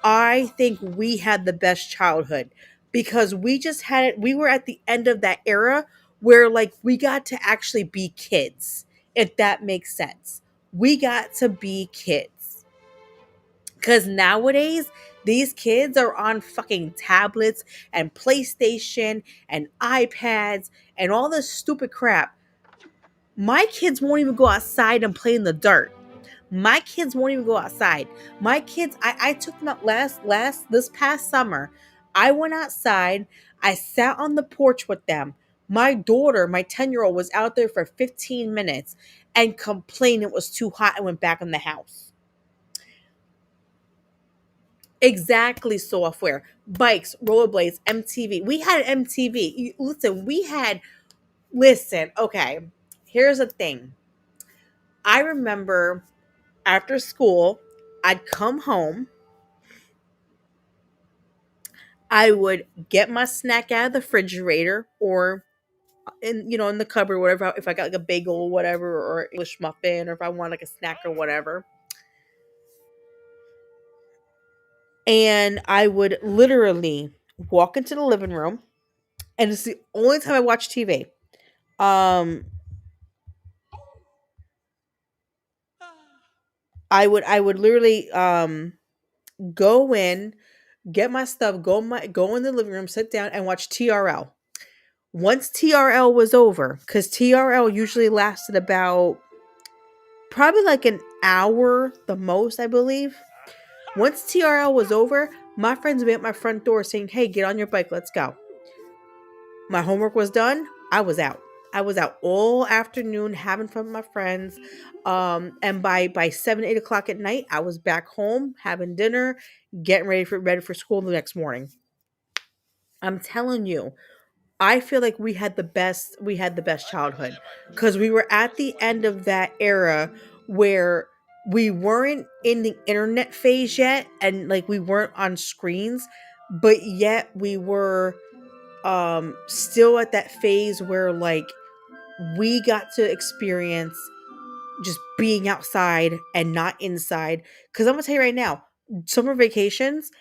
I think we had the best childhood because we just had it. We were at the end of that era where like we got to actually be kids, if that makes sense. We got to be kids. Because nowadays, these kids are on fucking tablets and PlayStation and iPads and all this stupid crap. My kids won't even go outside and play in the dirt. My kids won't even go outside. My kids, I took them out this past summer. I went outside. I sat on the porch with them. My daughter, my 10-year-old, was out there for 15 minutes and complained it was too hot and went back in the house. Exactly, software, bikes, rollerblades, MTV. We had MTV. Listen, okay, here's the thing. I remember after school, I'd come home. I would get my snack out of the refrigerator or in the cupboard, whatever. If I got like a bagel or whatever, or English muffin, or if I want like a snack or whatever, and I would literally walk into the living room, and it's the only time I watch TV. Um, I would literally go in, get my stuff, go in the living room, sit down, and watch TRL. Once TRL was over, because TRL usually lasted about probably like an hour the most, I believe. Once TRL was over, my friends would be at my front door saying, "Hey, get on your bike, let's go." My homework was done. I was out. I was out all afternoon having fun with my friends. And by 7, 8 o'clock at night, I was back home having dinner, getting ready for school the next morning. I'm telling you, I feel like we had the best childhood because we were at the end of that era where we weren't in the internet phase yet, and like we weren't on screens, but yet we were still at that phase where like we got to experience just being outside and not inside. Because I'm gonna tell you right now, summer vacations,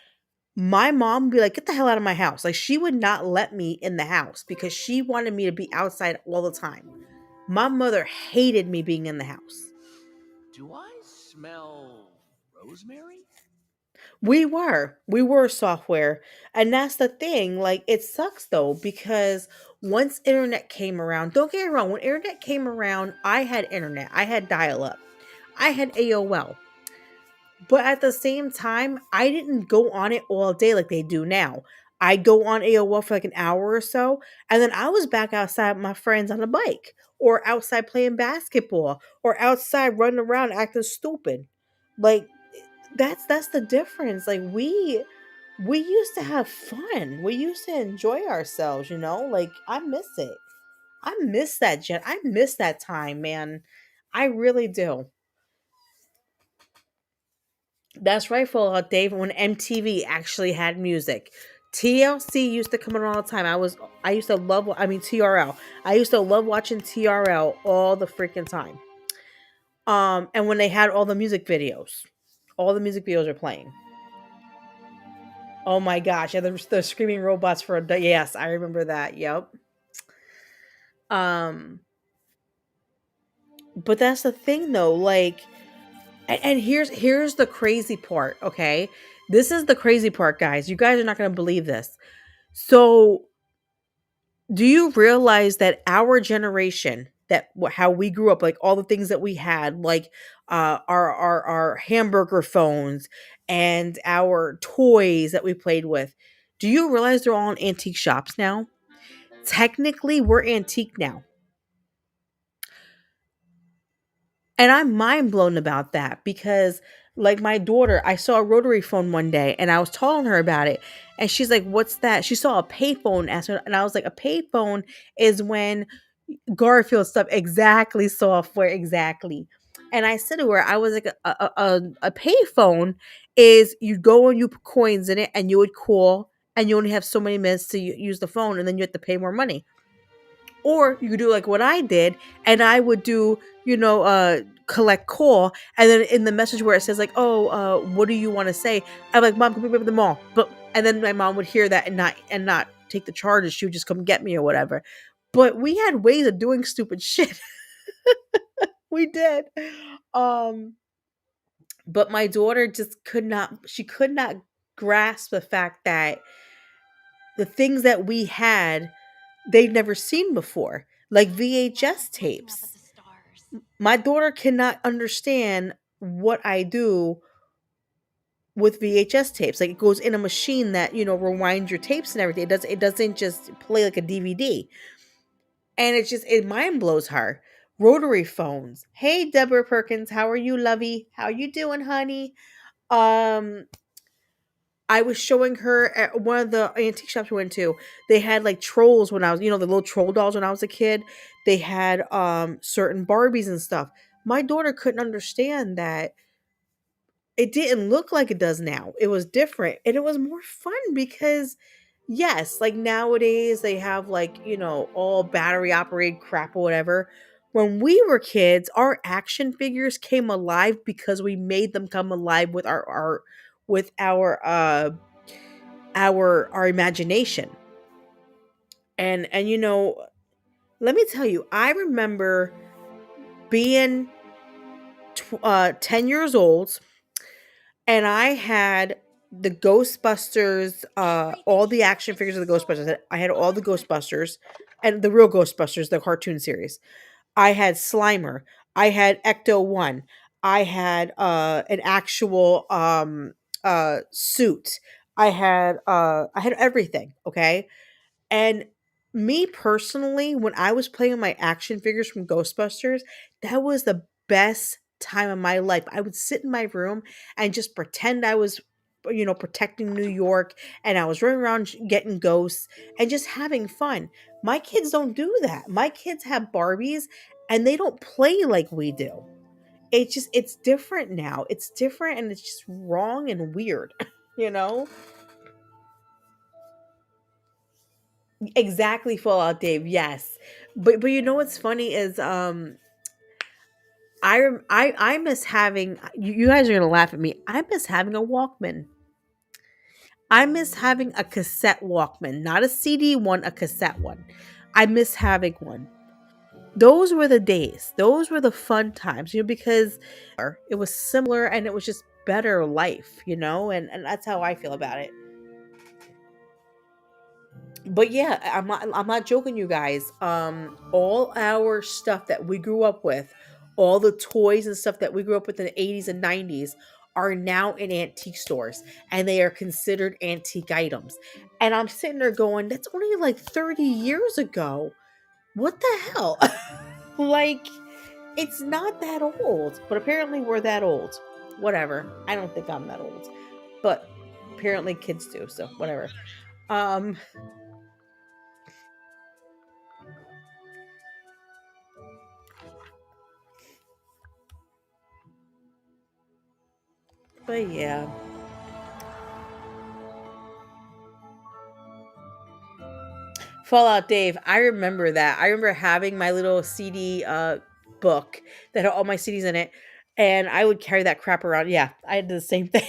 my mom would be like, "Get the hell out of my house." Like, she would not let me in the house because she wanted me to be outside all the time. My mother hated me being in the house. Do I smell rosemary? We were software. And that's the thing. Like, it sucks though, because once internet came around, don't get me wrong, when internet came around, I had internet. I had dial up. I had AOL. But at the same time, I didn't go on it all day like they do now. I'd go on AOL for like an hour or so, and then I was back outside with my friends on a bike, or outside playing basketball, or outside running around acting stupid. Like, that's the difference. Like, we used to have fun. We used to enjoy ourselves, Like, I miss it. I miss that I miss that time, man. I really do. That's right, Fallout Dave. When MTV actually had music, TLC used to come on all the time. I used to love. I mean TRL. I used to love watching TRL all the freaking time. And when they had all the music videos are playing. Oh my gosh, yeah, the screaming robots for yes, I remember that. Yep. Um, but that's the thing though, like, and here's the crazy part. Okay, this is the crazy part, guys. You guys are not gonna believe this. So, do you realize that our generation, that how we grew up, like all the things that we had, like our hamburger phones and our toys that we played with, do you realize they're all in antique shops now? Technically, we're antique now. And I'm mind blown about that because, like, my daughter, I saw a rotary phone one day and I was telling her about it. And she's like, "What's that?" She saw a payphone, and I was like, "A payphone is when Garfield stuff, exactly, software, exactly." And I said to her, I was like, a payphone is you go and you put coins in it and you would call, and you only have so many minutes to use the phone, and then you have to pay more money. Or you could do like what I did, and I would do, collect call, and then in the message where it says like, "Oh, what do you want to say?" I'm like, "Mom, come pick me up at the mall." But and then my mom would hear that and not take the charges. She would just come get me or whatever. But we had ways of doing stupid shit. We did. Um, but my daughter just could not grasp the fact that the things that we had, they'd never seen before, like VHS Looking up at tapes. the stars. My daughter cannot understand what I do with VHS tapes. Like, it goes in a machine that, rewinds your tapes and everything. It doesn't just play like a DVD. And it mind blows her. Rotary phones. Hey, Deborah Perkins, how are you, lovey? How you doing, honey? Um, I was showing her at one of the antique shops we went to. They had like trolls when I was, the little troll dolls when I was a kid. They had certain Barbies and stuff. My daughter couldn't understand that it didn't look like it does now. It was different and it was more fun because Yes, like nowadays they have like, all battery operated crap or whatever. When we were kids, our action figures came alive because we made them come alive with our imagination. And let me tell you, I remember being 10 years old, and I had the Ghostbusters, all the action figures of the Ghostbusters. I had all the Ghostbusters and the real Ghostbusters, the cartoon series. I had Slimer. I had Ecto 1. I had an actual suit. I had everything, okay? And me personally, when I was playing with my action figures from Ghostbusters, that was the best time of my life. I would sit in my room and just pretend I was, protecting New York, and I was running around getting ghosts and just having fun. My kids don't do that. My kids have Barbies and they don't play like we do. It's different now. It's different and it's just wrong and weird, you know? Exactly, Fallout Dave. Yes, but you know what's funny is I miss having you guys are gonna laugh at me. I miss having a Walkman. I miss having a cassette Walkman, not a CD one, a cassette one. I miss having one. Those were the days. Those were the fun times, because it was similar and it was just better life, and that's how I feel about it. But yeah, I'm not joking, you guys. All our stuff that we grew up with, all the toys and stuff that we grew up with in the 80s and 90s are now in antique stores, and they are considered antique items. And I'm sitting there going, that's only like 30 years ago. What the hell? Like, it's not that old, but apparently we're that old. Whatever. I don't think I'm that old, but apparently kids do, so whatever. Um but yeah. Fallout Dave, I remember that. I remember having my little CD book that had all my CDs in it, and I would carry that crap around. Yeah, I did the same thing.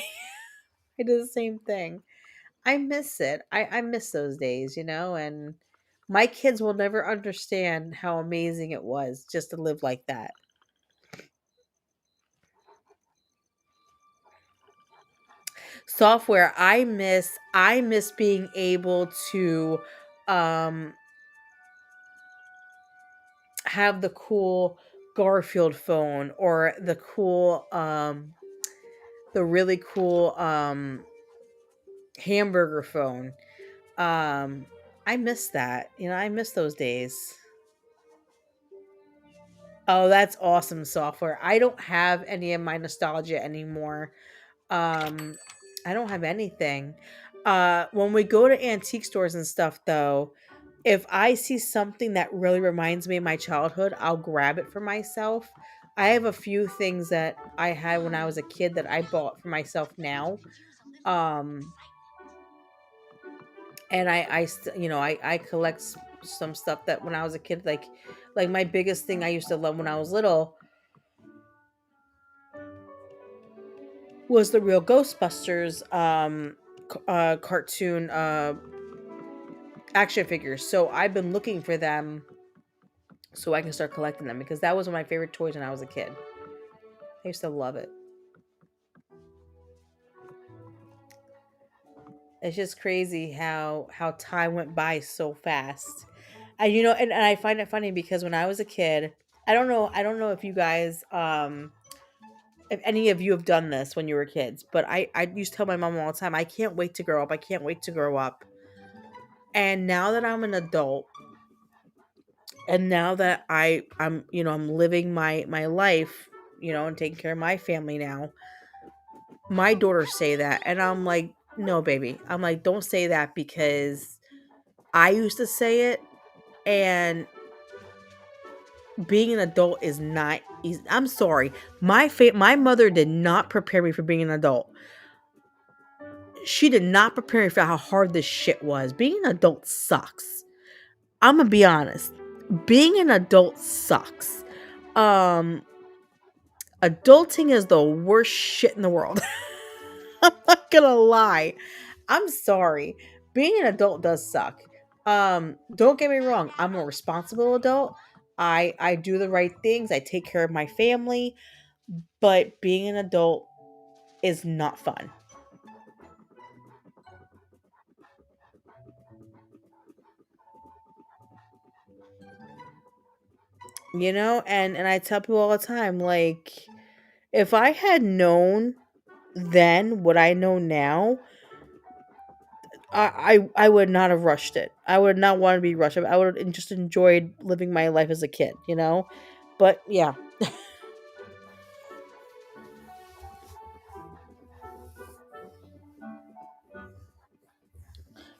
I did the same thing. I miss it. I miss those days, and my kids will never understand how amazing it was just to live like that. Software, I miss being able to um have the cool Garfield phone, or the really cool hamburger phone. Um I miss that. I miss those days. Oh, that's awesome, software. I don't have any of my nostalgia anymore. Um I don't have anything. When we go to antique stores and stuff though, if I see something that really reminds me of my childhood, I'll grab it for myself. I have a few things that I had when I was a kid that I bought for myself now. Um and I collect some stuff that when I was a kid, like my biggest thing I used to love when I was little was the real Ghostbusters cartoon action figures. So I've been looking for them so I can start collecting them, because that was one of my favorite toys when I was a kid. I used to love it. It's just crazy how time went by so fast. And and I find it funny because when I was a kid, I don't know if you guys if any of you have done this when you were kids, but I used to tell my mom all the time, I can't wait to grow up. I can't wait to grow up. And now that I'm an adult, and now that I'm living my life, and taking care of my family now, my daughters say that, and I'm like, no, baby. I'm like, don't say that, because I used to say it, and being an adult is not easy. I'm sorry. My mother did not prepare me for being an adult. she did not prepare me for how hard this shit was. Being an adult sucks. I'm gonna be honest. Being an adult sucks. Um, Adulting is the worst shit in the world. I'm not gonna lie. I'm sorry. Being an adult does suck. Don't get me wrong. I'm a responsible adult. I do the right things. I take care of my family, but being an adult is not fun. And I tell people all the time, like, if I had known then what I know now, I would not have rushed it. I would not want to be rushed. I would have just enjoyed living my life as a kid. But yeah.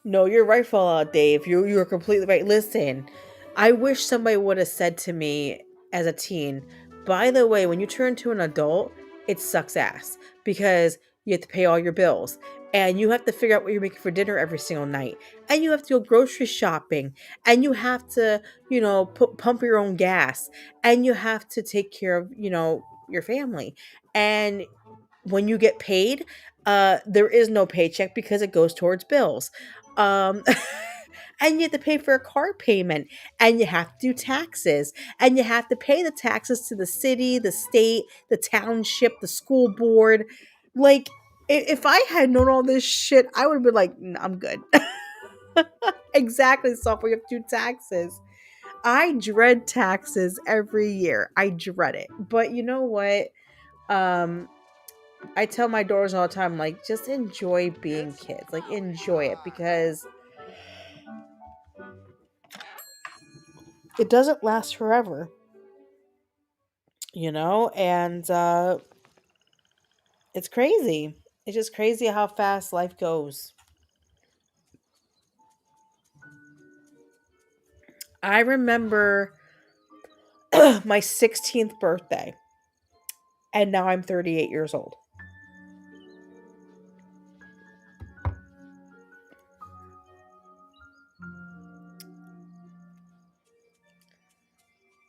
No, you're right, Fallout Dave. You're completely right. Listen, I wish somebody would have said to me as a teen, by the way, when you turn to an adult, it sucks ass because you have to pay all your bills and you have to figure out what you're making for dinner every single night and you have to go grocery shopping and you have to, pump your own gas and you have to take care of, your family. And when you get paid, there is no paycheck because it goes towards bills. Um, and you have to pay for a car payment, and you have to do taxes, and you have to pay the taxes to the city, the state, the township, the school board. Like, if I had known all this shit, I would have been like, I'm good. Exactly, software, you have to do taxes. I dread taxes every year. I dread it. But you know what? Um, I tell my daughters all the time, like, just enjoy being kids. Like, enjoy it because it doesn't last forever, And it's crazy. It's just crazy how fast life goes. I remember my 16th birthday, and now I'm 38 years old.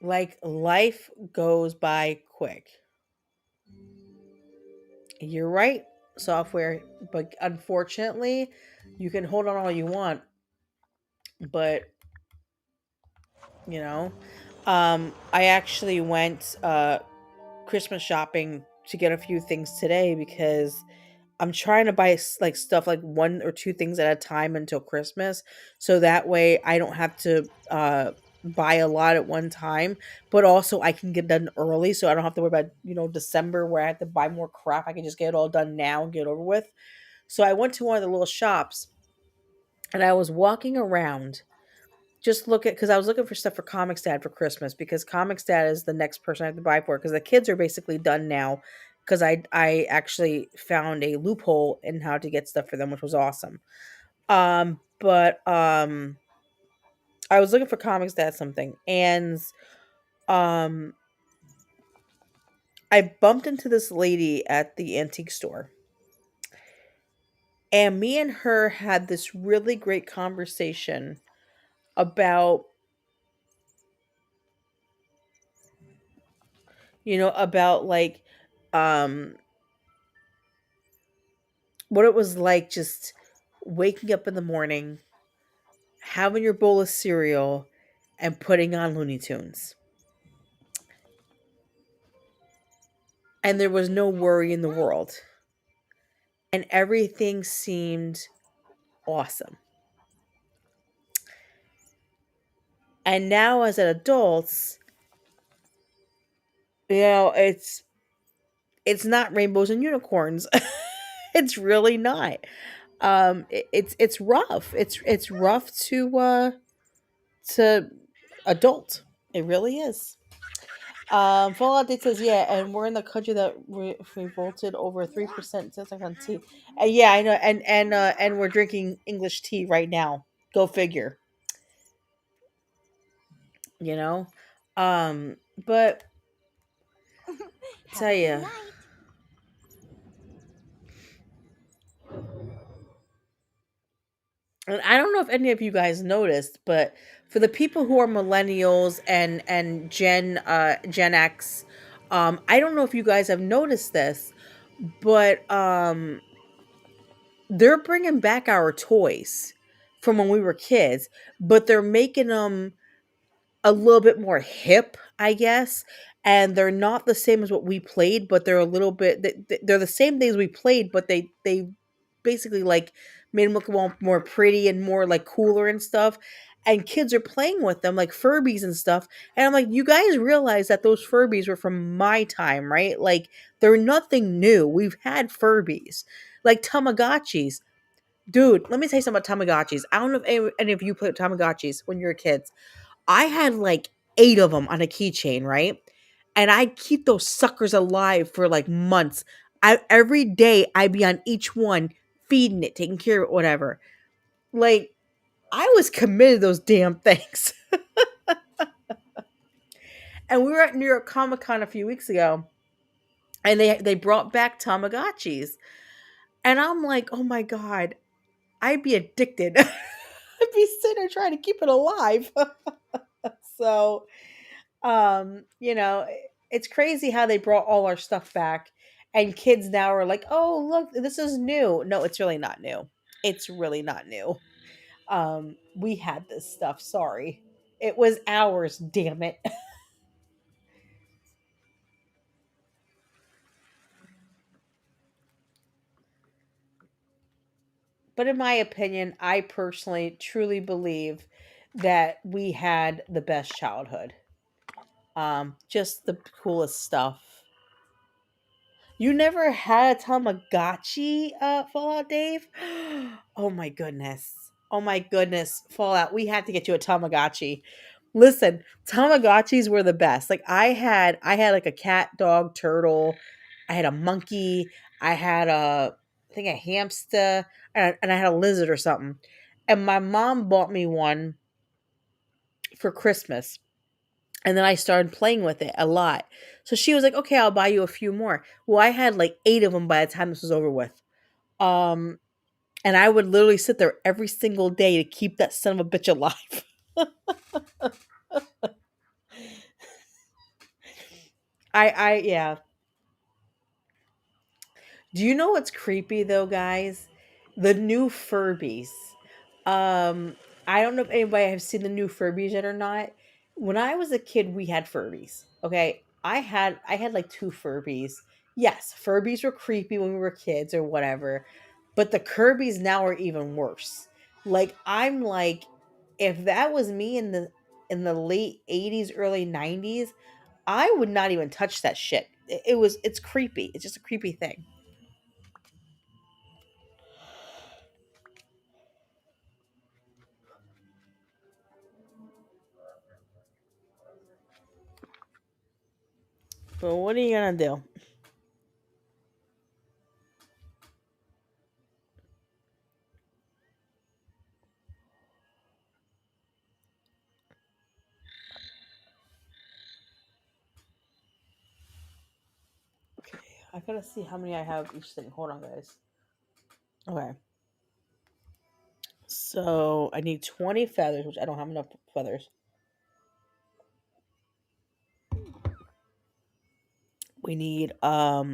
Like, life goes by quick. You're right, software, but unfortunately, you can hold on all you want, but you know, I actually went Christmas shopping to get a few things today because I'm trying to buy like stuff like one or two things at a time until Christmas, so that way I don't have to buy a lot at one time, but also I can get done early, so I don't have to worry about December where I have to buy more crap. I can just get it all done now and get it over with. So I went to one of the little shops, and I was walking around just look at because I was looking for stuff for Comics Dad for Christmas because Comics Dad is the next person I have to buy for because the kids are basically done now because I actually found a loophole in how to get stuff for them, which was awesome. But I was looking for Comics Dad something, and um I bumped into this lady at the antique store. And me and her had this really great conversation about like um what it was like just waking up in the morning, having your bowl of cereal, and putting on Looney Tunes. And there was no worry in the world. And everything seemed awesome. And now as an adult, it's not rainbows and unicorns. It's really not. It's rough. It's rough to adult. It really is. Fallout Date says, yeah, and we're in the country that revolted over 3% since I can see. Yeah, I know, and we're drinking English tea right now. Go figure. You know, but tell Have a good you, night. And I don't know if any of you guys noticed, but for the people who are millennials and Gen X, I don't know if you guys have noticed this, but they're bringing back our toys from when we were kids, but they're making them a little bit more hip, I guess. And they're not the same as what we played, but they're a little bit. They're the same things we played, but they basically like made them look more pretty and more like cooler and stuff. And kids are playing with them like Furbies and stuff. And I'm like, you guys realize that those Furbies were from my time, right? Like they're nothing new. We've had Furbies, like Tamagotchis. Dude, let me tell you something about Tamagotchis. I don't know if any of you played Tamagotchis when you were kids. I had like 8 of them on a keychain, right? And I keep those suckers alive for like months. I every day I'd be on each one, feeding it, taking care of it, whatever. Like I was committed to those damn things. And we were at New York Comic Con a few weeks ago, and they brought back Tamagotchis. And I'm like, oh my God, I'd be addicted. I'd be sitting there trying to keep it alive. So you know, it's crazy how they brought all our stuff back and kids now are like, "Oh, look, this is new." No, it's really not new. It's really not new. We had this stuff, sorry. It was ours, damn it. But in my opinion, I personally truly believe that we had the best childhood. Just the coolest stuff. You never had a Tamagotchi, Fallout Dave? Oh my goodness. Oh my goodness, Fallout. We had to get you a Tamagotchi. Listen, Tamagotchis were the best. Like I had like a cat, dog, turtle. I had a monkey. I had I think a hamster, and I had a lizard or something. And my mom bought me one for Christmas. And then I started playing with it a lot. So she was like, "Okay, I'll buy you a few more." Well, I had like 8 of them by the time this was over with. Um, and I would literally sit there every single day to keep that son of a bitch alive. Yeah. Do you know what's creepy though, guys? The new Furbies. Um, I don't know if anybody has seen the new Furbies yet or not. When I was a kid, we had Furbies. Okay, I had like 2 Furbies. Yes, Furbies were creepy when we were kids or whatever, but the Kirby's now are even worse. Like I'm like, if that was me in the late '80s, early '90s, I would not even touch that shit. It's creepy. It's just a creepy thing. But what are you gonna do? Okay, I gotta see how many I have of each thing. Hold on, guys. Okay, so I need 20 feathers, which I don't have enough feathers. We need what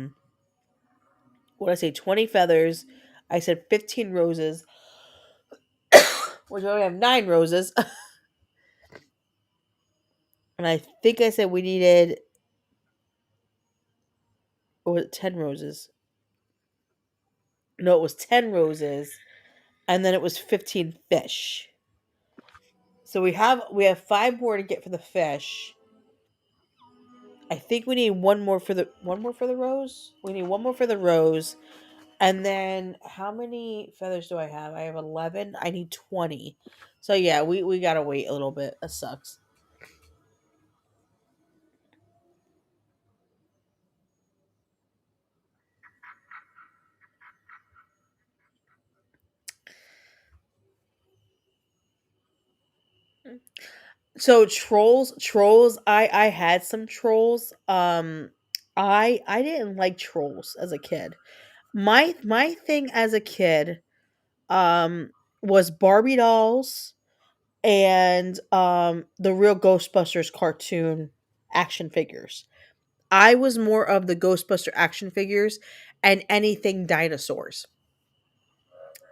did I say? 20 feathers. I said 15 roses, which I only have 9 roses, and I think I said we needed, or was it 10 roses? No, it was 10 roses, and then it was 15 fish. So we have 5 more to get for the fish. I think we need one more for the rose. We need one more for the rose, and then how many feathers do I have? I have 11. I need 20. So yeah, we gotta wait a little bit. That sucks. So trolls. I had some trolls. I didn't like trolls as a kid. My thing as a kid. was Barbie dolls and the real Ghostbusters cartoon action figures. I was more of the Ghostbuster action figures and anything dinosaurs.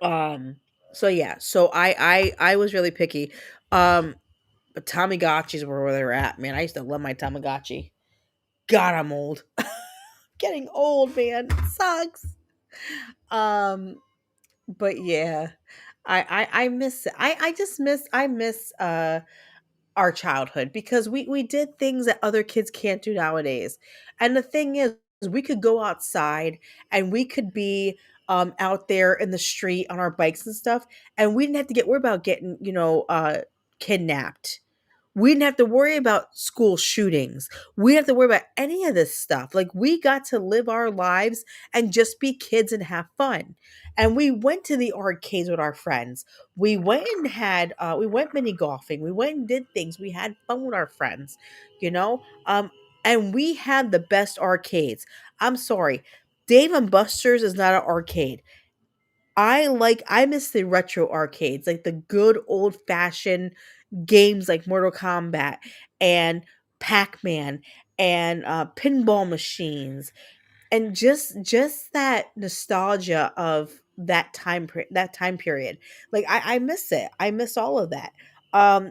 Um so yeah, so I was really picky. Um but Tamagotchis were where they were at, man. I used to love my Tamagotchi. God, I'm old. Getting old, man. It sucks. Um but yeah. I miss it. I just miss our childhood because we did things that other kids can't do nowadays. And the thing is, we could go outside and we could be out there in the street on our bikes and stuff, and we didn't have to get worried about getting, kidnapped. We didn't have to worry about school shootings. We didn't have to worry about any of this stuff. Like, we got to live our lives and just be kids and have fun. And we went to the arcades with our friends. We went and had we went mini golfing. We went and did things. We had fun with our friends, you know? And we had the best arcades. I'm sorry. Dave and Buster's is not an arcade. I miss the retro arcades, like the good old fashioned games like Mortal Kombat and Pac-Man and pinball machines, and just that nostalgia of that time period. Like, I miss it. I miss all of that.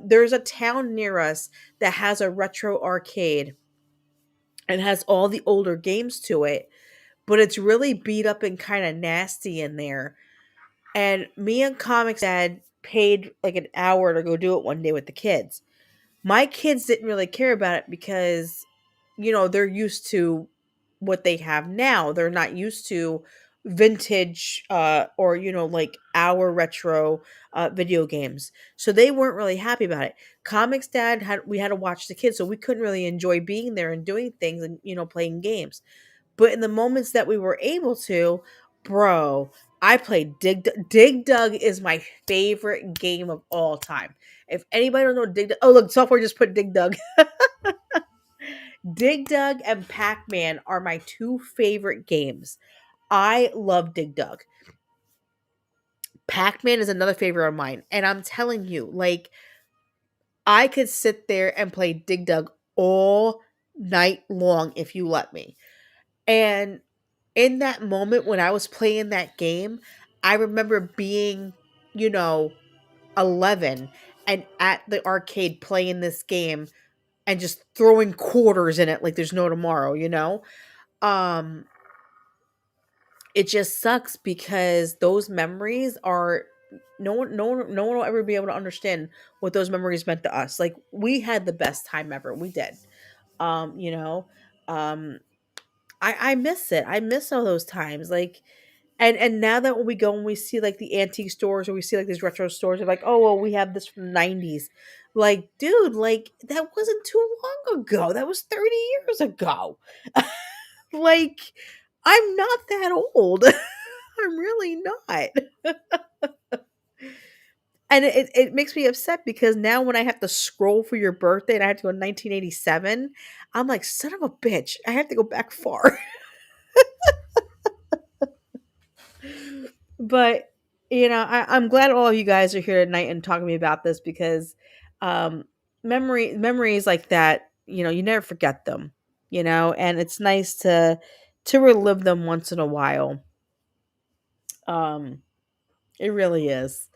There's a town near us that has a retro arcade and has all the older games to it, but it's really beat up and kind of nasty in there. And me and Comics Dad paid like an hour to go do it one day with the kids. My kids didn't really care about it because, they're used to what they have now. They're not used to vintage or, like our retro video games. So they weren't really happy about it. Comics Dad we had to watch the kids, so we couldn't really enjoy being there and doing things and, playing games. But in the moments that we were able to, bro, I played Dig Dug is my favorite game of all time. If anybody don't know Dig Dug, oh look, software just put Dig Dug. Dig Dug and Pac-Man are my two favorite games. I love Dig Dug. Pac-Man is another favorite of mine. And I'm telling you, like, I could sit there and play Dig Dug all night long if you let me. And in that moment when I was playing that game, I remember being, you know, 11 and at the arcade playing this game and just throwing quarters in it like there's no tomorrow. Um it just sucks because those memories are no one will ever be able to understand what those memories meant to us. Like, we had the best time ever. We did. Um, you know, um I miss it. I miss all those times. Like, and now that when we go and we see like the antique stores or we see like these retro stores, they're like, oh well, we have this from the 90s. Like, dude, like that wasn't too long ago. That was 30 years ago. Like, I'm not that old. I'm really not. And it makes me upset because now when I have to scroll for your birthday and I have to go 1987, I'm like, son of a bitch, I have to go back far. But I'm glad all of you guys are here tonight and talking to me about this because um memories like that, you never forget them, and it's nice to relive them once in a while. um it really is.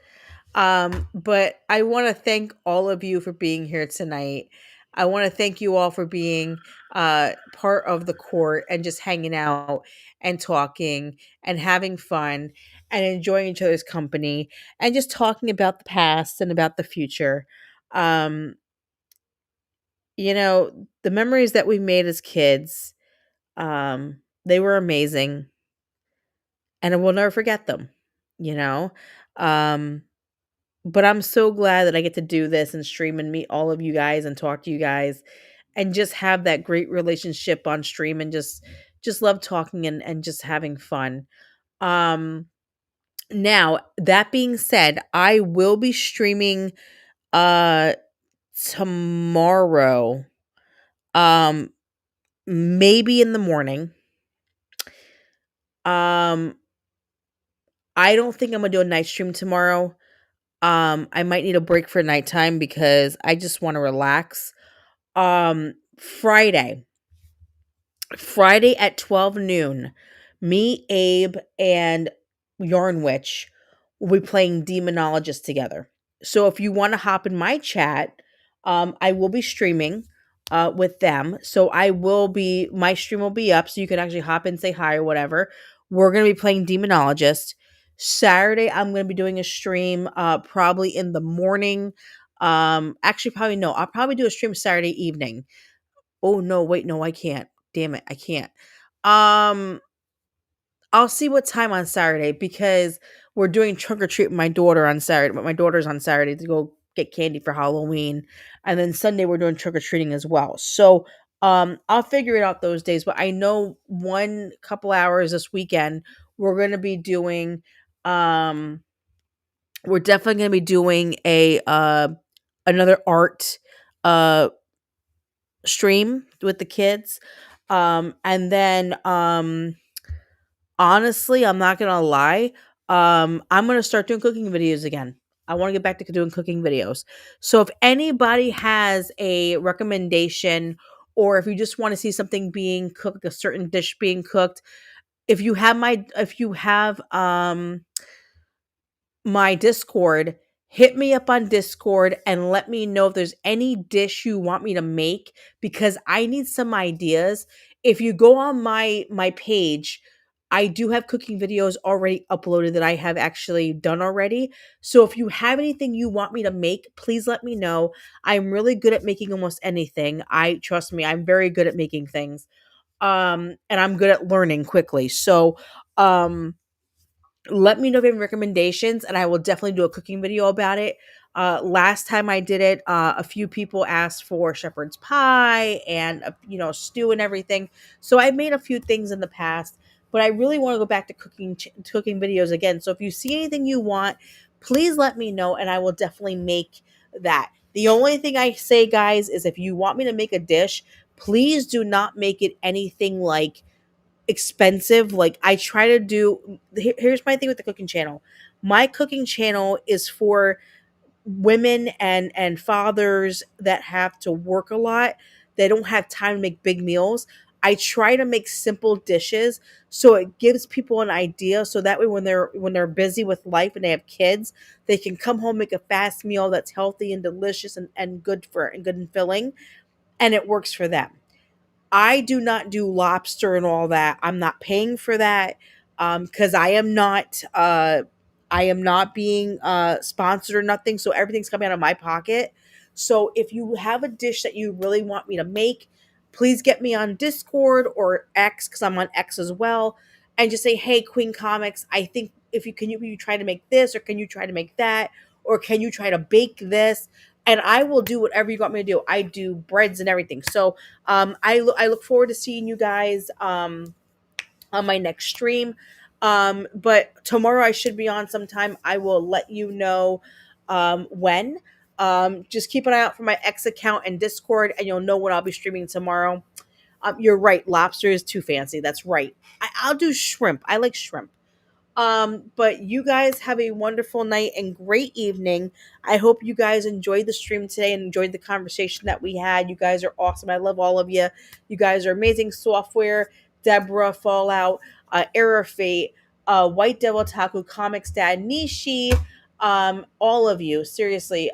But I want to thank all of you for being here tonight. I want to thank you all for being part of the court and just hanging out and talking and having fun and enjoying each other's company and just talking about the past and about the future. Um, the memories that we made as kids, they were amazing and I will never forget them, you know? Um, But I'm so glad that I get to do this and stream and meet all of you guys and talk to you guys and just have that great relationship on stream and just love talking and just having fun. Um Now, that being said, I will be streaming uh tomorrow. Um Maybe in the morning. Um I don't think I'm going to do a night stream tomorrow. I might need a break for nighttime because I just want to relax. Um, Friday. Friday at 12 noon, me, Abe, and Yarn Witch will be playing Demonologist together. So if you want to hop in my chat, I will be streaming with them. So my stream will be up so you can actually hop in, say hi or whatever. We're going to be playing Demonologist. Saturday, I'm going to be doing a stream probably in the morning. Actually, probably no. I'll probably do a stream Saturday evening. Oh no, wait, no, I can't. Damn it, I can't. Um, I'll see what time on Saturday because we're doing trunk or treat with my daughter on Saturday. But my daughter's on Saturday to go get candy for Halloween, and then Sunday we're doing trick or treating as well. So, I'll figure it out those days. But I know one couple hours this weekend we're gonna be doing. We're definitely gonna be doing a another art uh stream with the kids. And then honestly, I'm not gonna lie. I'm gonna start doing cooking videos again. I want to get back to doing cooking videos. So if anybody has a recommendation or if you just want to see something being cooked, a certain dish being cooked, if you have my Discord, hit me up on Discord and let me know if there's any dish you want me to make because I need some ideas. If you go on my page, I do have cooking videos already uploaded that I have actually done already. So if you have anything you want me to make, please let me know. I'm really good at making almost anything. I trust me, I'm very good at making things. And I'm good at learning quickly. So, let me know if you have recommendations and I will definitely do a cooking video about it. Last time I did it, a few people asked for shepherd's pie and stew and everything. So I made a few things in the past, but I really want to go back to cooking videos again. So if you see anything you want, please let me know and I will definitely make that. The only thing I say, guys, is if you want me to make a dish, please do not make it anything like expensive. Like I try to do here's my thing with the cooking channel. My cooking channel is for women and fathers that have to work a lot. They don't have time to make big meals. I try to make simple dishes so it gives people an idea so that way when they're busy with life and they have kids, they can come home, make a fast meal that's healthy and delicious and good and filling, and it works for them. I do not do lobster and all that. I'm not paying for that because I am not being sponsored or nothing. So everything's coming out of my pocket. So if you have a dish that you really want me to make, please get me on Discord or X because I'm on X as well, and just say, "Hey, Queen Comics, I think if you try to make this or can you try to make that or can you try to bake this?" And I will do whatever you want me to do. I do breads and everything. So I look forward to seeing you guys on my next stream. But tomorrow I should be on sometime. I will let you know when. Just keep an eye out for my X account and Discord, and you'll know when I'll be streaming tomorrow. You're right. Lobster is too fancy. That's right. I'll do shrimp. I like shrimp. But you guys have a wonderful night and great evening. I hope you guys enjoyed the stream today and enjoyed the conversation that we had. You guys are awesome. I love all of you. You guys are amazing. Software, Deborah, Fallout, Error Fate, White Devil Taku, Comics Dad, Nishi, all of you. Seriously,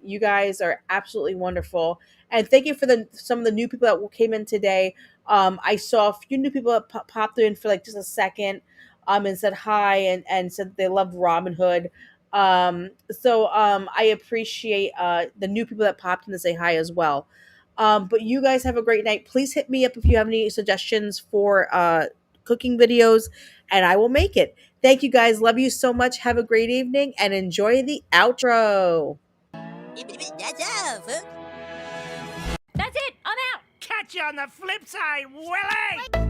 you guys are absolutely wonderful. And thank you for some of the new people that came in today. I saw a few new people that popped in for like just a second and said hi and said they loved Robin Hood. So I appreciate the new people that popped in to say hi as well. But you guys have a great night. Please hit me up if you have any suggestions for cooking videos, and I will make it. Thank you guys. Love you so much. Have a great evening and enjoy the outro. That's all, folks. That's it. I'm out. Catch you on the flip side, Willie!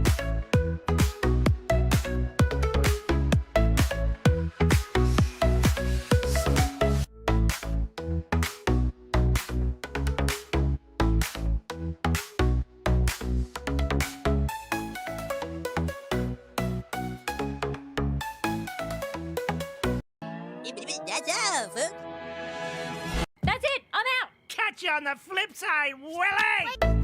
That's all, folks. catch you on the flip side, Willie!